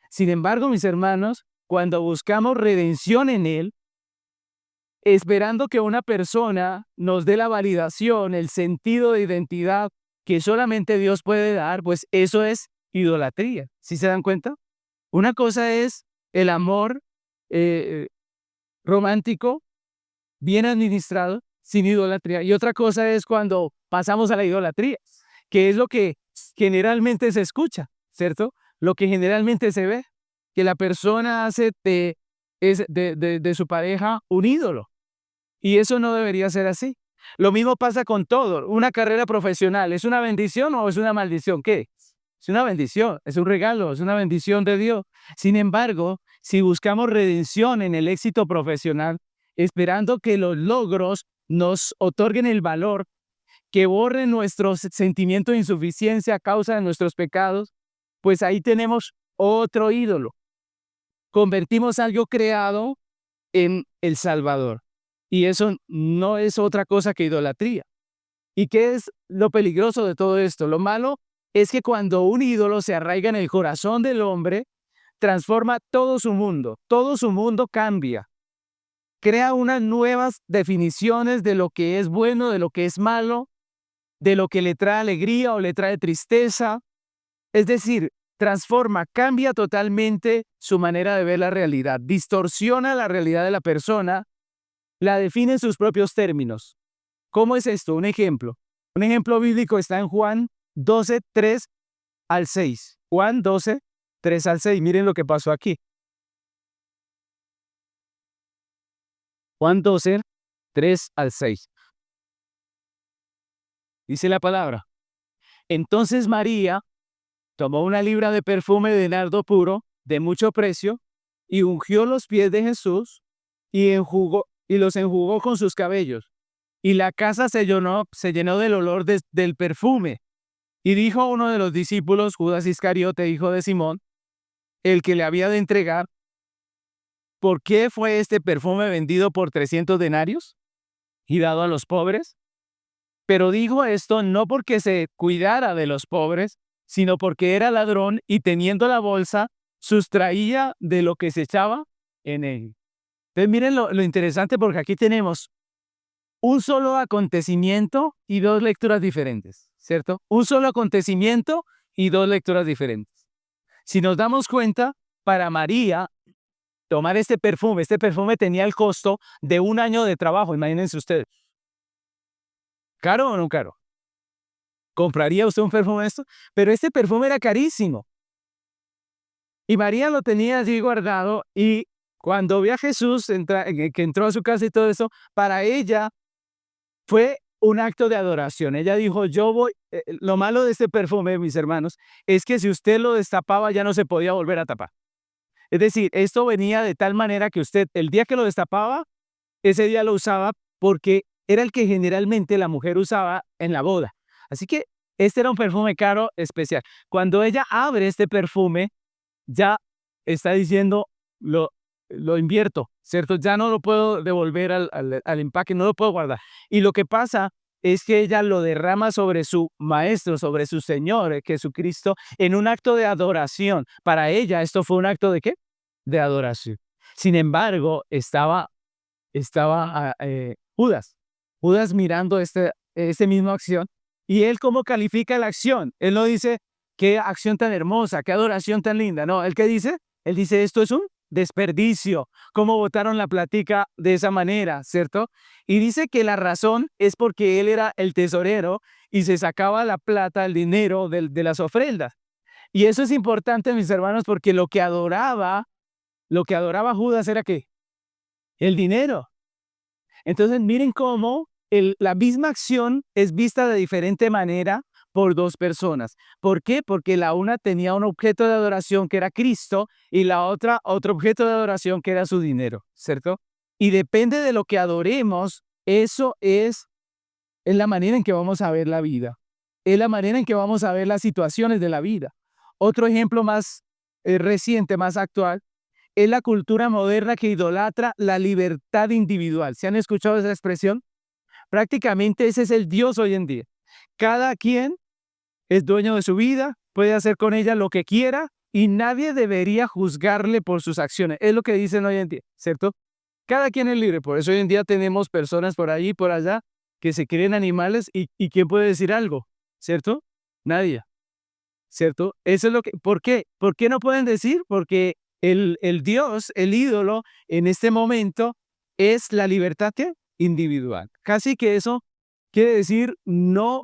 Sin embargo, mis hermanos, cuando buscamos redención en Él, esperando que una persona nos dé la validación, el sentido de identidad que solamente Dios puede dar, pues eso es idolatría. ¿Sí se dan cuenta? Una cosa es el amor romántico, bien administrado, sin idolatría. Y otra cosa es cuando pasamos a la idolatría, que es lo que generalmente se escucha, ¿cierto? Lo que generalmente se ve, que la persona hace de su pareja un ídolo. Y eso no debería ser así. Lo mismo pasa con todo. Una carrera profesional, ¿es una bendición o es una maldición? ¿Qué? Es una bendición, es un regalo, es una bendición de Dios. Sin embargo, si buscamos redención en el éxito profesional, esperando que los logros nos otorguen el valor, que borren nuestro sentimiento de insuficiencia a causa de nuestros pecados, pues ahí tenemos otro ídolo. Convertimos algo creado en el Salvador. Y eso no es otra cosa que idolatría. ¿Y qué es lo peligroso de todo esto? Lo malo es que cuando un ídolo se arraiga en el corazón del hombre, transforma todo su mundo cambia, crea unas nuevas definiciones de lo que es bueno, de lo que es malo, de lo que le trae alegría o le trae tristeza. Es decir, transforma, cambia totalmente su manera de ver la realidad, distorsiona la realidad de la persona, la define en sus propios términos. ¿Cómo es esto? Un ejemplo. Un ejemplo bíblico está en Juan 12, 3 al 6. Juan 12, 3 al 6. Miren lo que pasó aquí. Juan 12, 3 al 6. Dice la palabra. Entonces María tomó una libra de perfume de nardo puro, de mucho precio, y ungió los pies de Jesús y los enjugó con sus cabellos. Y la casa se llenó del olor del perfume. Y dijo a uno de los discípulos, Judas Iscariote, hijo de Simón, el que le había de entregar, ¿por qué fue este perfume vendido por 300 denarios y dado a los pobres? Pero dijo esto no porque se cuidara de los pobres, sino porque era ladrón y teniendo la bolsa, sustraía de lo que se echaba en él. Entonces miren lo interesante porque aquí tenemos un solo acontecimiento y dos lecturas diferentes, ¿cierto? Un solo acontecimiento y dos lecturas diferentes. Si nos damos cuenta, para María, tomar este perfume tenía el costo de un año de trabajo, imagínense ustedes. ¿Caro o no caro? ¿Compraría usted un perfume de esto? Pero este perfume era carísimo. Y María lo tenía allí guardado y cuando vio a Jesús que entró a su casa y todo eso, para ella fue un acto de adoración. Ella dijo, lo malo de este perfume, mis hermanos, es que si usted lo destapaba ya no se podía volver a tapar. Es decir, esto venía de tal manera que usted, el día que lo destapaba, ese día lo usaba porque era el que generalmente la mujer usaba en la boda. Así que este era un perfume caro, especial. Cuando ella abre este perfume, ya está diciendo, lo invierto, ¿cierto? Ya no lo puedo devolver al empaque, no lo puedo guardar. Y lo que pasa es que ella lo derrama sobre su maestro, sobre su Señor, Jesucristo, en un acto de adoración. Para ella esto fue un acto ¿de qué? De adoración. Sin embargo, estaba Judas mirando esta misma acción, y él cómo califica la acción. Él no dice, qué acción tan hermosa, qué adoración tan linda. No, ¿él qué dice? Él dice, esto es un desperdicio. ¿Cómo botaron la plática de esa manera, cierto? Y dice que la razón es porque él era el tesorero y se sacaba la plata, el dinero de las ofrendas. Y eso es importante, mis hermanos, porque lo que adoraba Judas era ¿qué? El dinero. Entonces, miren cómo la misma acción es vista de diferente manera por dos personas. ¿Por qué? Porque la una tenía un objeto de adoración que era Cristo y la otra otro objeto de adoración que era su dinero, ¿cierto? Y depende de lo que adoremos, eso es la manera en que vamos a ver la vida. Es la manera en que vamos a ver las situaciones de la vida. Otro ejemplo más reciente, más actual, es la cultura moderna que idolatra la libertad individual. ¿Se han escuchado esa expresión? Prácticamente ese es el Dios hoy en día. Cada quien es dueño de su vida, puede hacer con ella lo que quiera y nadie debería juzgarle por sus acciones. Es lo que dicen hoy en día, ¿cierto? Cada quien es libre. Por eso hoy en día tenemos personas por ahí y por allá que se creen animales y ¿quién puede decir algo? ¿Cierto? Nadie. ¿Cierto? Eso es lo que, ¿por qué? ¿Por qué no pueden decir? Porque el Dios, el ídolo, en este momento es la libertad ¿qué? Individual. Casi que eso quiere decir no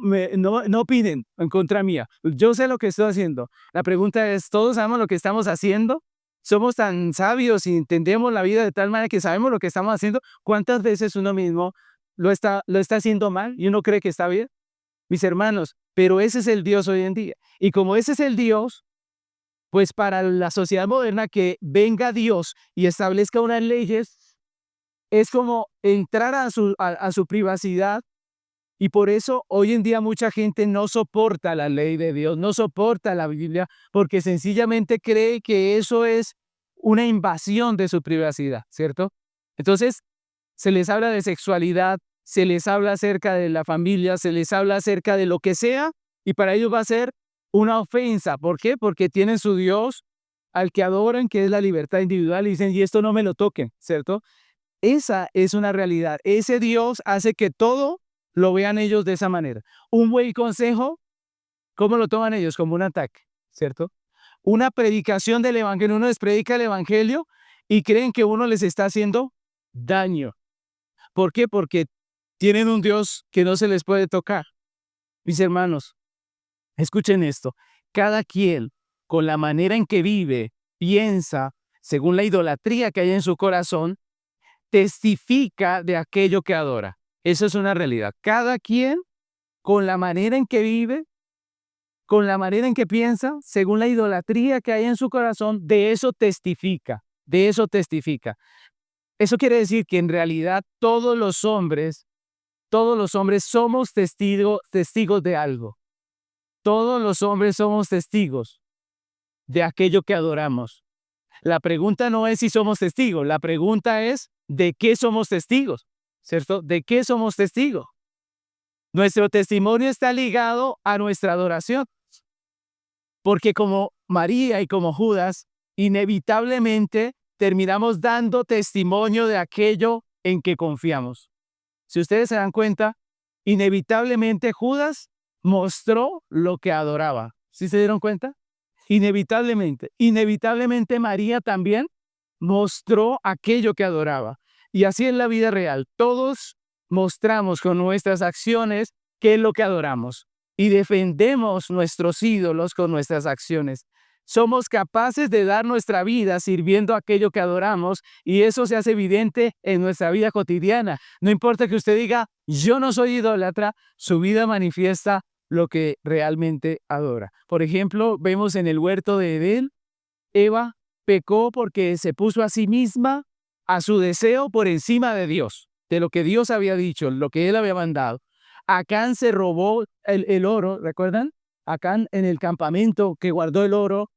opinen en contra mía. Yo sé lo que estoy haciendo. La pregunta es, ¿todos sabemos lo que estamos haciendo? ¿Somos tan sabios y entendemos la vida de tal manera que sabemos lo que estamos haciendo? ¿Cuántas veces uno mismo lo está haciendo mal y uno cree que está bien? Mis hermanos, pero ese es el Dios hoy en día. Y como ese es el Dios, pues para la sociedad moderna que venga Dios y establezca unas leyes es como entrar a su privacidad, y por eso hoy en día mucha gente no soporta la ley de Dios, no soporta la Biblia, porque sencillamente cree que eso es una invasión de su privacidad, ¿cierto? Entonces, se les habla de sexualidad, se les habla acerca de la familia, se les habla acerca de lo que sea, y para ellos va a ser una ofensa. ¿Por qué? Porque tienen su Dios al que adoran, que es la libertad individual, y dicen, y esto no me lo toquen, ¿cierto? Esa es una realidad. Ese Dios hace que todo lo vean ellos de esa manera. Un buen consejo, ¿cómo lo toman ellos? Como un ataque, ¿cierto? Una predicación del evangelio, uno les predica el evangelio y creen que uno les está haciendo daño. ¿Por qué? Porque tienen un Dios que no se les puede tocar. Mis hermanos, escuchen esto. Cada quien, con la manera en que vive, piensa, según la idolatría que hay en su corazón, testifica de aquello que adora. Eso es una realidad. Cada quien, con la manera en que vive, con la manera en que piensa, según la idolatría que hay en su corazón, de eso testifica, de eso testifica. Eso quiere decir que en realidad todos los hombres somos testigos de algo. Todos los hombres somos testigos de aquello que adoramos. La pregunta no es si somos testigos, la pregunta es ¿de qué somos testigos? ¿Cierto? ¿De qué somos testigos? Nuestro testimonio está ligado a nuestra adoración, porque como María y como Judas, inevitablemente terminamos dando testimonio de aquello en que confiamos. Si ustedes se dan cuenta, inevitablemente Judas mostró lo que adoraba. ¿Sí se dieron cuenta? Inevitablemente. Inevitablemente María también mostró aquello que adoraba. Y así en la vida real, todos mostramos con nuestras acciones qué es lo que adoramos y defendemos nuestros ídolos con nuestras acciones. Somos capaces de dar nuestra vida sirviendo aquello que adoramos y eso se hace evidente en nuestra vida cotidiana. No importa que usted diga, yo no soy idólatra, su vida manifiesta lo que realmente adora. Por ejemplo, vemos en el huerto de Edén, Eva pecó porque se puso a sí misma, a su deseo por encima de Dios, de lo que Dios había dicho, lo que él había mandado. Acán se robó el oro, ¿recuerdan? Acán en el campamento que guardó el oro,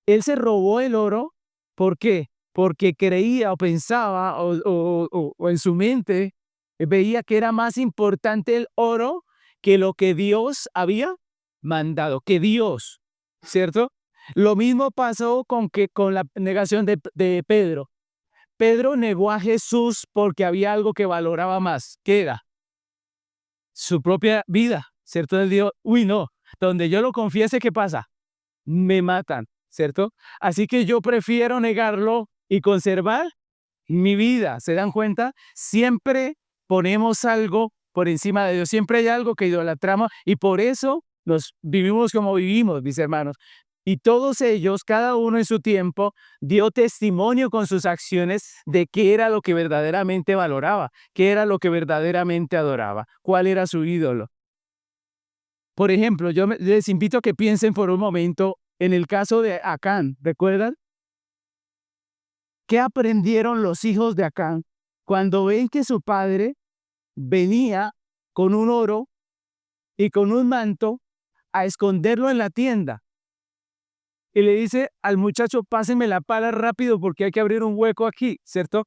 él se robó el oro. ¿Por qué? Porque creía o pensaba o en su mente veía que era más importante el oro que lo que Dios había mandado, que Dios, ¿cierto? Lo mismo pasó con la negación de Pedro. Pedro negó a Jesús porque había algo que valoraba más. ¿Qué era? Su propia vida, ¿cierto? Él dijo, uy, no, donde yo lo confiese, ¿qué pasa? Me matan, ¿cierto? Así que yo prefiero negarlo y conservar mi vida. ¿Se dan cuenta? Siempre ponemos algo por encima de Dios. Siempre hay algo que idolatramos y por eso nos vivimos como vivimos, mis hermanos. Y todos ellos, cada uno en su tiempo, dio testimonio con sus acciones de qué era lo que verdaderamente valoraba, qué era lo que verdaderamente adoraba, cuál era su ídolo. Por ejemplo, les invito a que piensen por un momento en el caso de Acán. ¿Recuerdan? ¿Qué aprendieron los hijos de Acán cuando ven que su padre venía con un oro y con un manto a esconderlo en la tienda? Y le dice al muchacho, páseme la pala rápido porque hay que abrir un hueco aquí, ¿cierto?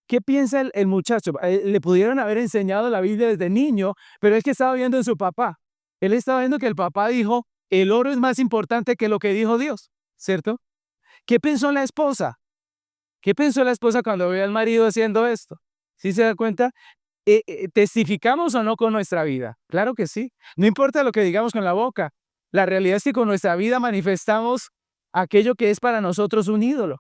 ¿Qué piensa el muchacho? Le pudieron haber enseñado la Biblia desde niño, pero es que estaba viendo en su papá. Él estaba viendo que el papá dijo, el oro es más importante que lo que dijo Dios, ¿cierto? ¿Qué pensó la esposa? ¿Qué pensó la esposa cuando ve al marido haciendo esto? ¿Sí se da cuenta? ¿Testificamos o no con nuestra vida? Claro que sí. No importa lo que digamos con la boca. La realidad es que con nuestra vida manifestamos aquello que es para nosotros un ídolo.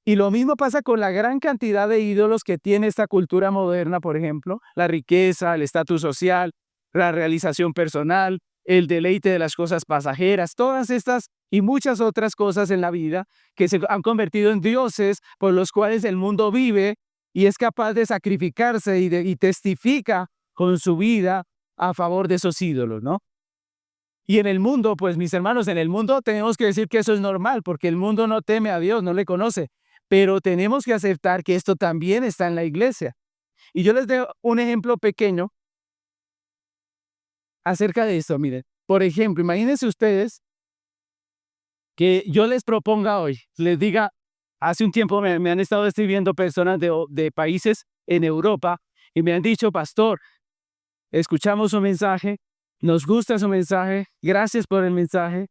Y lo mismo pasa con la gran cantidad de ídolos que tiene esta cultura moderna, por ejemplo, la riqueza, el estatus social, la realización personal, el deleite de las cosas pasajeras, todas estas y muchas otras cosas en la vida que se han convertido en dioses por los cuales el mundo vive y es capaz de sacrificarse y testifica con su vida a favor de esos ídolos, ¿no? Y en el mundo, pues mis hermanos, en el mundo tenemos que decir que eso es normal, porque el mundo no teme a Dios, no le conoce, pero tenemos que aceptar que esto también está en la iglesia. Y yo les doy un ejemplo pequeño acerca de esto, miren. Por ejemplo, imagínense ustedes que yo les proponga hoy, les diga, hace un tiempo me han estado escribiendo personas de países en Europa y me han dicho, pastor, escuchamos su mensaje, nos gusta su mensaje, gracias por el mensaje,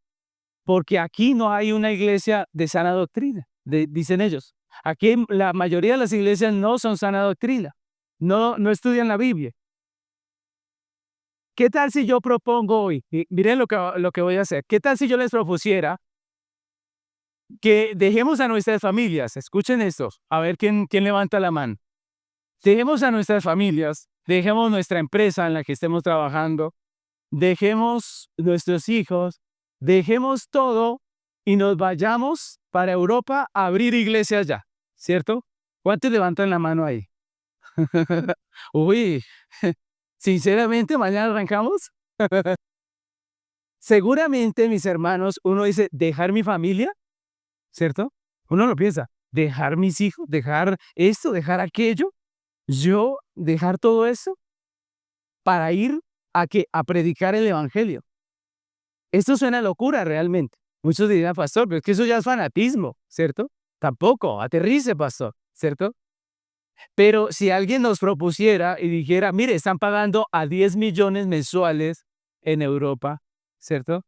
porque aquí no hay una iglesia de sana doctrina, dicen ellos. Aquí la mayoría de las iglesias no son sana doctrina, no estudian la Biblia. ¿Qué tal si yo propongo hoy? Y miren lo que voy a hacer. ¿Qué tal si yo les propusiera que dejemos a nuestras familias? Escuchen esto, a ver quién levanta la mano. Dejemos a nuestras familias, dejemos nuestra empresa en la que estemos trabajando, dejemos nuestros hijos, dejemos todo y nos vayamos para Europa a abrir iglesias ya, ¿cierto? ¿Cuántos levantan la mano ahí? Uy, sinceramente, mañana arrancamos. Seguramente, mis hermanos, uno dice, dejar mi familia, ¿cierto? Uno lo piensa, dejar mis hijos, dejar esto, dejar aquello, yo dejar todo eso para ir a predicar el evangelio. Esto suena a locura realmente. Muchos dirían, pastor, pero es que eso ya es fanatismo, ¿cierto? Tampoco, aterrice, pastor, ¿cierto? Pero si alguien nos propusiera y dijera, mire, están pagando a 10 millones mensuales en Europa, ¿cierto?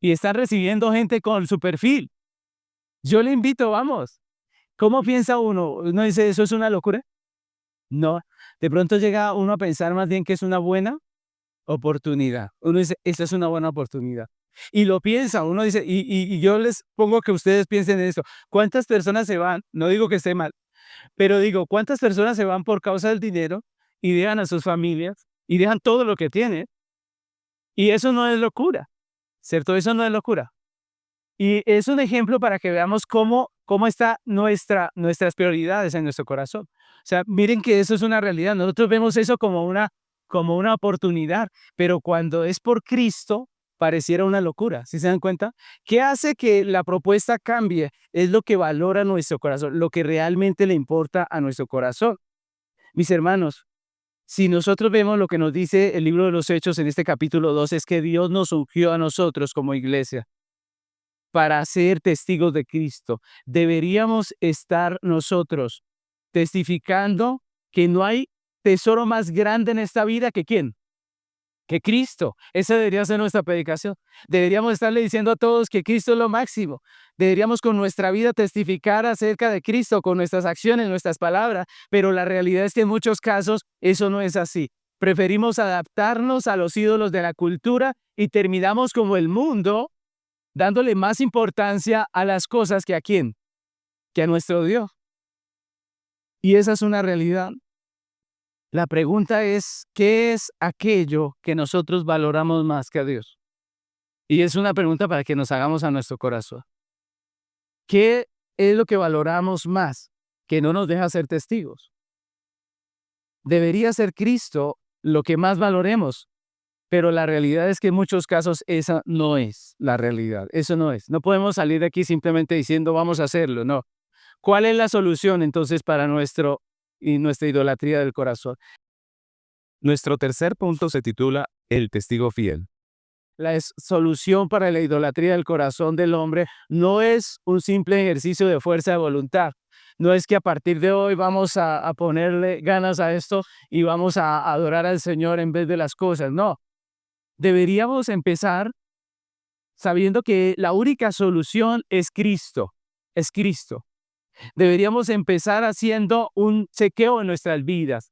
Y están recibiendo gente con su perfil. Yo le invito, vamos. ¿Cómo piensa uno? ¿Uno dice, eso es una locura? No. De pronto llega uno a pensar más bien que es una buena oportunidad. Uno dice, esta es una buena oportunidad. Y lo piensa, uno dice, y yo les pongo que ustedes piensen en esto. ¿Cuántas personas se van? No digo que esté mal, pero digo, ¿cuántas personas se van por causa del dinero y dejan a sus familias y dejan todo lo que tienen? Y eso no es locura, ¿cierto? Eso no es locura. Y es un ejemplo para que veamos cómo están nuestras prioridades en nuestro corazón. O sea, miren que eso es una realidad. Nosotros vemos eso como una oportunidad, pero cuando es por Cristo, pareciera una locura. ¿Sí se dan cuenta? ¿Qué hace que la propuesta cambie? Es lo que valora nuestro corazón, lo que realmente le importa a nuestro corazón. Mis hermanos, si nosotros vemos lo que nos dice el libro de los Hechos en este capítulo 2, es que Dios nos ungió a nosotros como iglesia para ser testigos de Cristo. Deberíamos estar nosotros testificando que no hay tesoro más grande en esta vida que ¿quién? Que Cristo. Esa debería ser nuestra predicación. Deberíamos estarle diciendo a todos que Cristo es lo máximo. Deberíamos con nuestra vida testificar acerca de Cristo, con nuestras acciones, nuestras palabras, pero la realidad es que en muchos casos eso no es así. Preferimos adaptarnos a los ídolos de la cultura y terminamos como el mundo, dándole más importancia a las cosas que a quién, que a nuestro Dios. Y esa es una realidad. La pregunta es, ¿qué es aquello que nosotros valoramos más que a Dios? Y es una pregunta para que nos hagamos a nuestro corazón. ¿Qué es lo que valoramos más que no nos deja ser testigos? Debería ser Cristo lo que más valoremos, pero la realidad es que en muchos casos esa no es la realidad. Eso no es. No podemos salir de aquí simplemente diciendo vamos a hacerlo, no. ¿Cuál es la solución entonces para nuestra idolatría del corazón? Nuestro tercer punto se titula El testigo fiel. La solución para la idolatría del corazón del hombre no es un simple ejercicio de fuerza de voluntad. No es que a partir de hoy vamos a ponerle ganas a esto y vamos a adorar al Señor en vez de las cosas. No. Deberíamos empezar sabiendo que la única solución es Cristo. Es Cristo. Deberíamos empezar haciendo un chequeo en nuestras vidas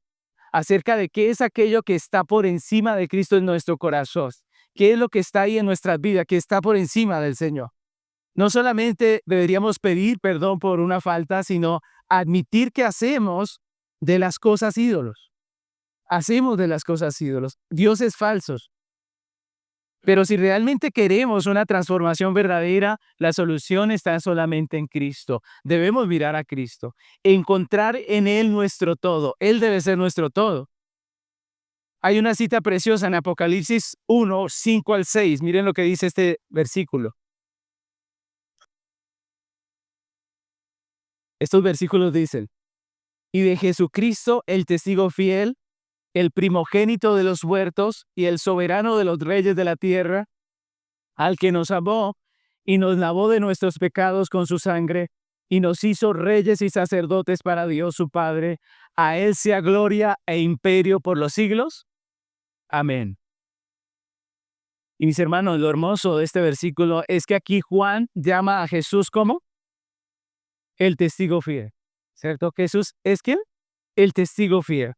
acerca de qué es aquello que está por encima de Cristo en nuestro corazón. ¿Qué es lo que está ahí en nuestras vidas, que está por encima del Señor? No solamente deberíamos pedir perdón por una falta, sino admitir que hacemos de las cosas ídolos. Hacemos de las cosas ídolos, dioses falsos. Pero si realmente queremos una transformación verdadera, la solución está solamente en Cristo. Debemos mirar a Cristo, encontrar en Él nuestro todo. Él debe ser nuestro todo. Hay una cita preciosa en Apocalipsis 1, 5 al 6. Miren lo que dice este versículo. Estos versículos dicen: y de Jesucristo, el testigo fiel, el primogénito de los muertos y el soberano de los reyes de la tierra, al que nos amó y nos lavó de nuestros pecados con su sangre y nos hizo reyes y sacerdotes para Dios su Padre. A Él sea gloria e imperio por los siglos. Amén. Y mis hermanos, lo hermoso de este versículo es que aquí Juan llama a Jesús como el testigo fiel, ¿cierto? Jesús es ¿quién? El testigo fiel.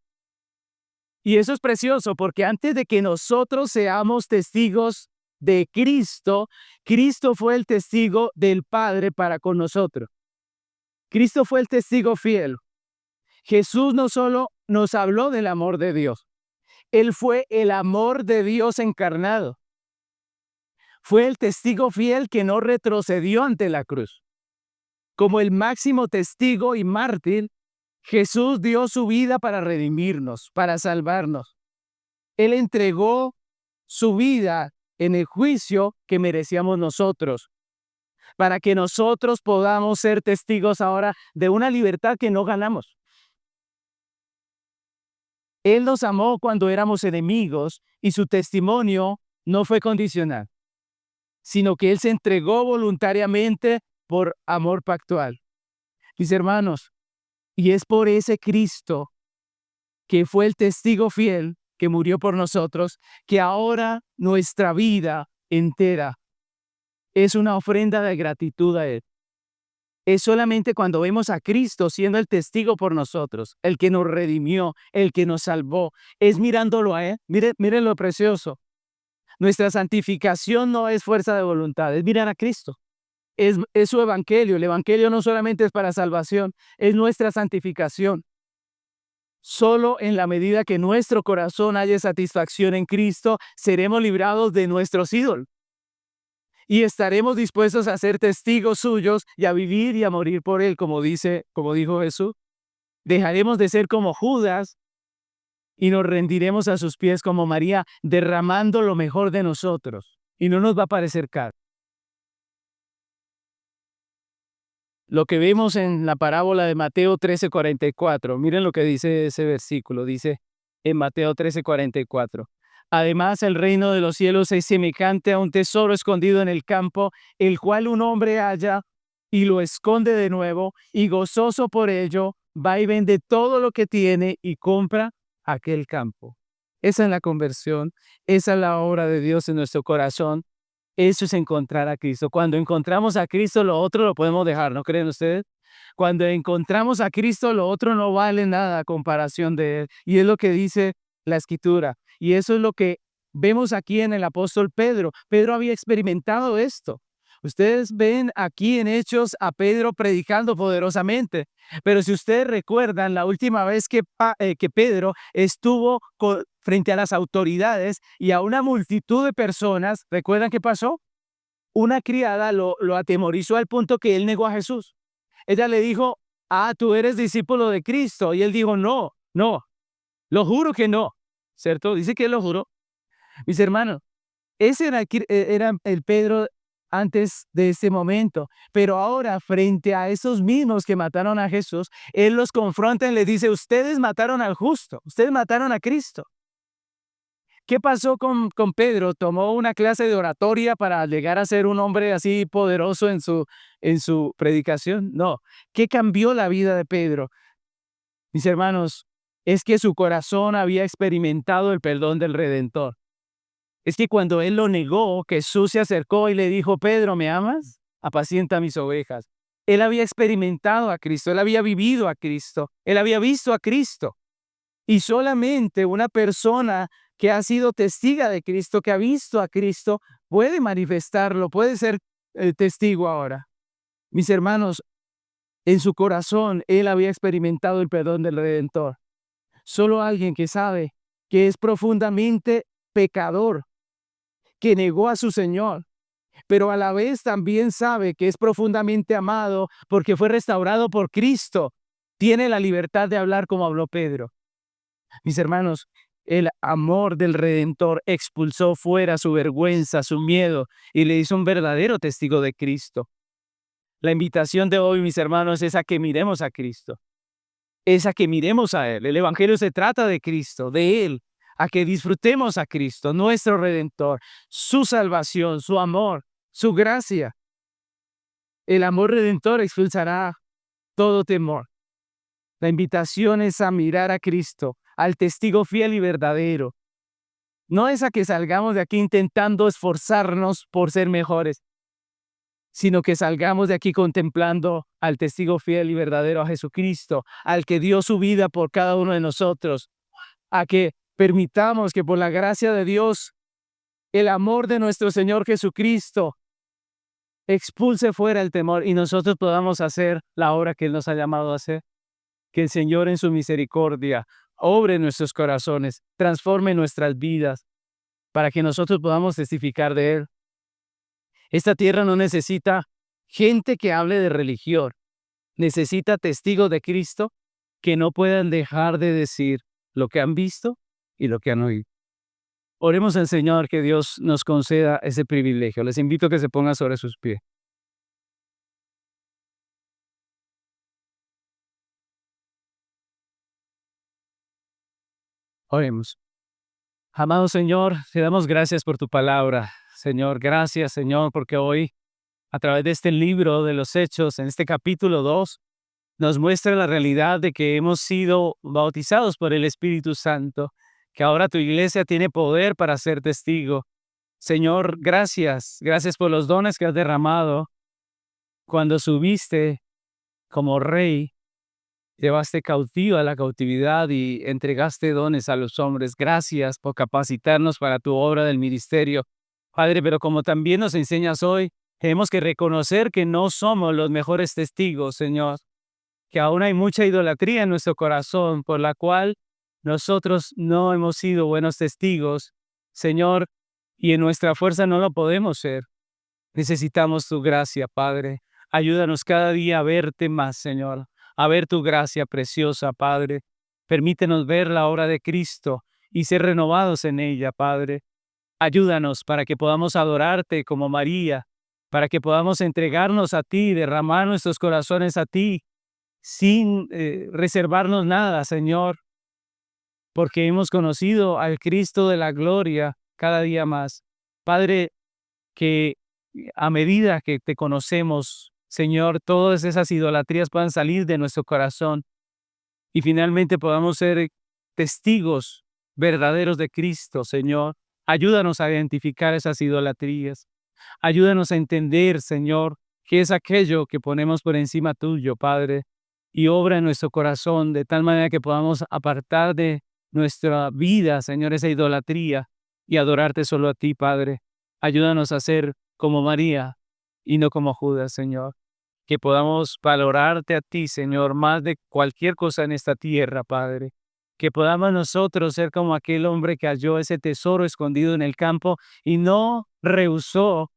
Y eso es precioso porque antes de que nosotros seamos testigos de Cristo, Cristo fue el testigo del Padre para con nosotros. Cristo fue el testigo fiel. Jesús no solo nos habló del amor de Dios, Él fue el amor de Dios encarnado. Fue el testigo fiel que no retrocedió ante la cruz. Como el máximo testigo y mártir, Jesús dio su vida para redimirnos, para salvarnos. Él entregó su vida en el juicio que merecíamos nosotros, para que nosotros podamos ser testigos ahora de una libertad que no ganamos. Él nos amó cuando éramos enemigos y su testimonio no fue condicional, sino que Él se entregó voluntariamente por amor pactual. Mis hermanos, y es por ese Cristo que fue el testigo fiel que murió por nosotros, que ahora nuestra vida entera es una ofrenda de gratitud a Él. Es solamente cuando vemos a Cristo siendo el testigo por nosotros, el que nos redimió, el que nos salvó, es mirándolo a Él. Miren lo precioso. Nuestra santificación no es fuerza de voluntad, es mirar a Cristo. Es su evangelio. El evangelio no solamente es para salvación, es nuestra santificación. Solo en la medida que nuestro corazón haya satisfacción en Cristo, seremos librados de nuestros ídolos. Y estaremos dispuestos a ser testigos suyos y a vivir y a morir por Él, como dijo Jesús. Dejaremos de ser como Judas y nos rendiremos a sus pies como María, derramando lo mejor de nosotros. Y no nos va a parecer caro. Lo que vemos en la parábola de Mateo 13:44, miren lo que dice ese versículo, dice en Mateo 13:44. Además, el reino de los cielos es semejante a un tesoro escondido en el campo, el cual un hombre halla y lo esconde de nuevo, y gozoso por ello, va y vende todo lo que tiene y compra aquel campo. Esa es la conversión, esa es la obra de Dios en nuestro corazón. Eso es encontrar a Cristo. Cuando encontramos a Cristo, lo otro lo podemos dejar, ¿no creen ustedes? Cuando encontramos a Cristo, lo otro no vale nada a comparación de Él. Y es lo que dice la Escritura. Y eso es lo que vemos aquí en el apóstol Pedro. Pedro había experimentado esto. Ustedes ven aquí en Hechos a Pedro predicando poderosamente. Pero si ustedes recuerdan, la última vez que Pedro estuvo frente a las autoridades y a una multitud de personas, ¿recuerdan qué pasó? Una criada lo atemorizó al punto que él negó a Jesús. Ella le dijo: tú eres discípulo de Cristo. Y él dijo: no, lo juro que no. ¿Cierto? Dice que él lo juró. Mis hermanos, ese era el Pedro antes de ese momento. Pero ahora, frente a esos mismos que mataron a Jesús, él los confronta y les dice: ustedes mataron al justo, ustedes mataron a Cristo. ¿Qué pasó con Pedro? ¿Tomó una clase de oratoria para llegar a ser un hombre así poderoso en su predicación? No. ¿Qué cambió la vida de Pedro? Mis hermanos, es que su corazón había experimentado el perdón del Redentor. Es que cuando él lo negó, Jesús se acercó y le dijo: Pedro, ¿me amas? Apacienta mis ovejas. Él había experimentado a Cristo, él había vivido a Cristo, él había visto a Cristo. Y solamente una persona que ha sido testiga de Cristo, que ha visto a Cristo, puede manifestarlo, puede ser testigo ahora. Mis hermanos, en su corazón él había experimentado el perdón del Redentor. Solo alguien que sabe que es profundamente pecador, que negó a su Señor, pero a la vez también sabe que es profundamente amado porque fue restaurado por Cristo. Tiene la libertad de hablar como habló Pedro. Mis hermanos, el amor del Redentor expulsó fuera su vergüenza, su miedo y le hizo un verdadero testigo de Cristo. La invitación de hoy, mis hermanos, es a que miremos a Cristo, es a que miremos a Él. El Evangelio se trata de Cristo, de Él, a que disfrutemos a Cristo, nuestro Redentor, su salvación, su amor, su gracia. El amor redentor expulsará todo temor. La invitación es a mirar a Cristo, al testigo fiel y verdadero. No es a que salgamos de aquí intentando esforzarnos por ser mejores, sino que salgamos de aquí contemplando al testigo fiel y verdadero, a Jesucristo, al que dio su vida por cada uno de nosotros, a que permitamos que por la gracia de Dios, el amor de nuestro Señor Jesucristo expulse fuera el temor y nosotros podamos hacer la obra que Él nos ha llamado a hacer. Que el Señor en su misericordia obre en nuestros corazones, transforme nuestras vidas para que nosotros podamos testificar de Él. Esta tierra no necesita gente que hable de religión, necesita testigos de Cristo que no puedan dejar de decir lo que han visto y lo que han oído. Oremos al Señor que Dios nos conceda ese privilegio. Les invito a que se pongan sobre sus pies. Oremos. Amado Señor, te damos gracias por tu palabra. Señor, gracias, Señor, porque hoy, a través de este libro de los Hechos, en este capítulo 2, nos muestra la realidad de que hemos sido bautizados por el Espíritu Santo, que ahora tu iglesia tiene poder para ser testigo. Señor, gracias, gracias por los dones que has derramado cuando subiste como rey. Llevaste cautiva la cautividad y entregaste dones a los hombres. Gracias por capacitarnos para tu obra del ministerio. Padre, pero como también nos enseñas hoy, tenemos que reconocer que no somos los mejores testigos, Señor, que aún hay mucha idolatría en nuestro corazón por la cual nosotros no hemos sido buenos testigos, Señor, y en nuestra fuerza no lo podemos ser. Necesitamos tu gracia, Padre. Ayúdanos cada día a verte más, Señor, a ver tu gracia preciosa, Padre. Permítenos ver la obra de Cristo y ser renovados en ella, Padre. Ayúdanos para que podamos adorarte como María, para que podamos entregarnos a ti, derramar nuestros corazones a ti, sin reservarnos nada, Señor, porque hemos conocido al Cristo de la gloria cada día más. Padre, que a medida que te conocemos, Señor, todas esas idolatrías puedan salir de nuestro corazón y finalmente podamos ser testigos verdaderos de Cristo, Señor. Ayúdanos a identificar esas idolatrías. Ayúdanos a entender, Señor, qué es aquello que ponemos por encima tuyo, Padre, y obra en nuestro corazón de tal manera que podamos apartar de nuestra vida, Señor, esa idolatría y adorarte solo a ti, Padre. Ayúdanos a ser como María y no como Judas, Señor. Que podamos valorarte a ti, Señor, más de cualquier cosa en esta tierra, Padre. Que podamos nosotros ser como aquel hombre que halló ese tesoro escondido en el campo y no rehusó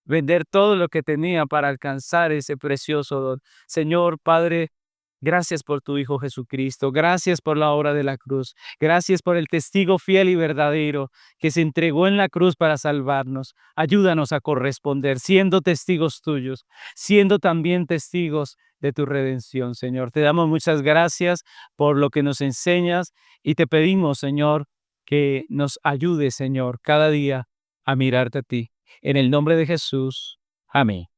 vender todo lo que tenía para alcanzar ese precioso don. Señor, Padre, gracias por tu Hijo Jesucristo. Gracias por la obra de la cruz. Gracias por el testigo fiel y verdadero que se entregó en la cruz para salvarnos. Ayúdanos a corresponder, siendo testigos tuyos, siendo también testigos de tu redención, Señor. Te damos muchas gracias por lo que nos enseñas y te pedimos, Señor, que nos ayude, Señor, cada día a mirarte a ti. En el nombre de Jesús. Amén.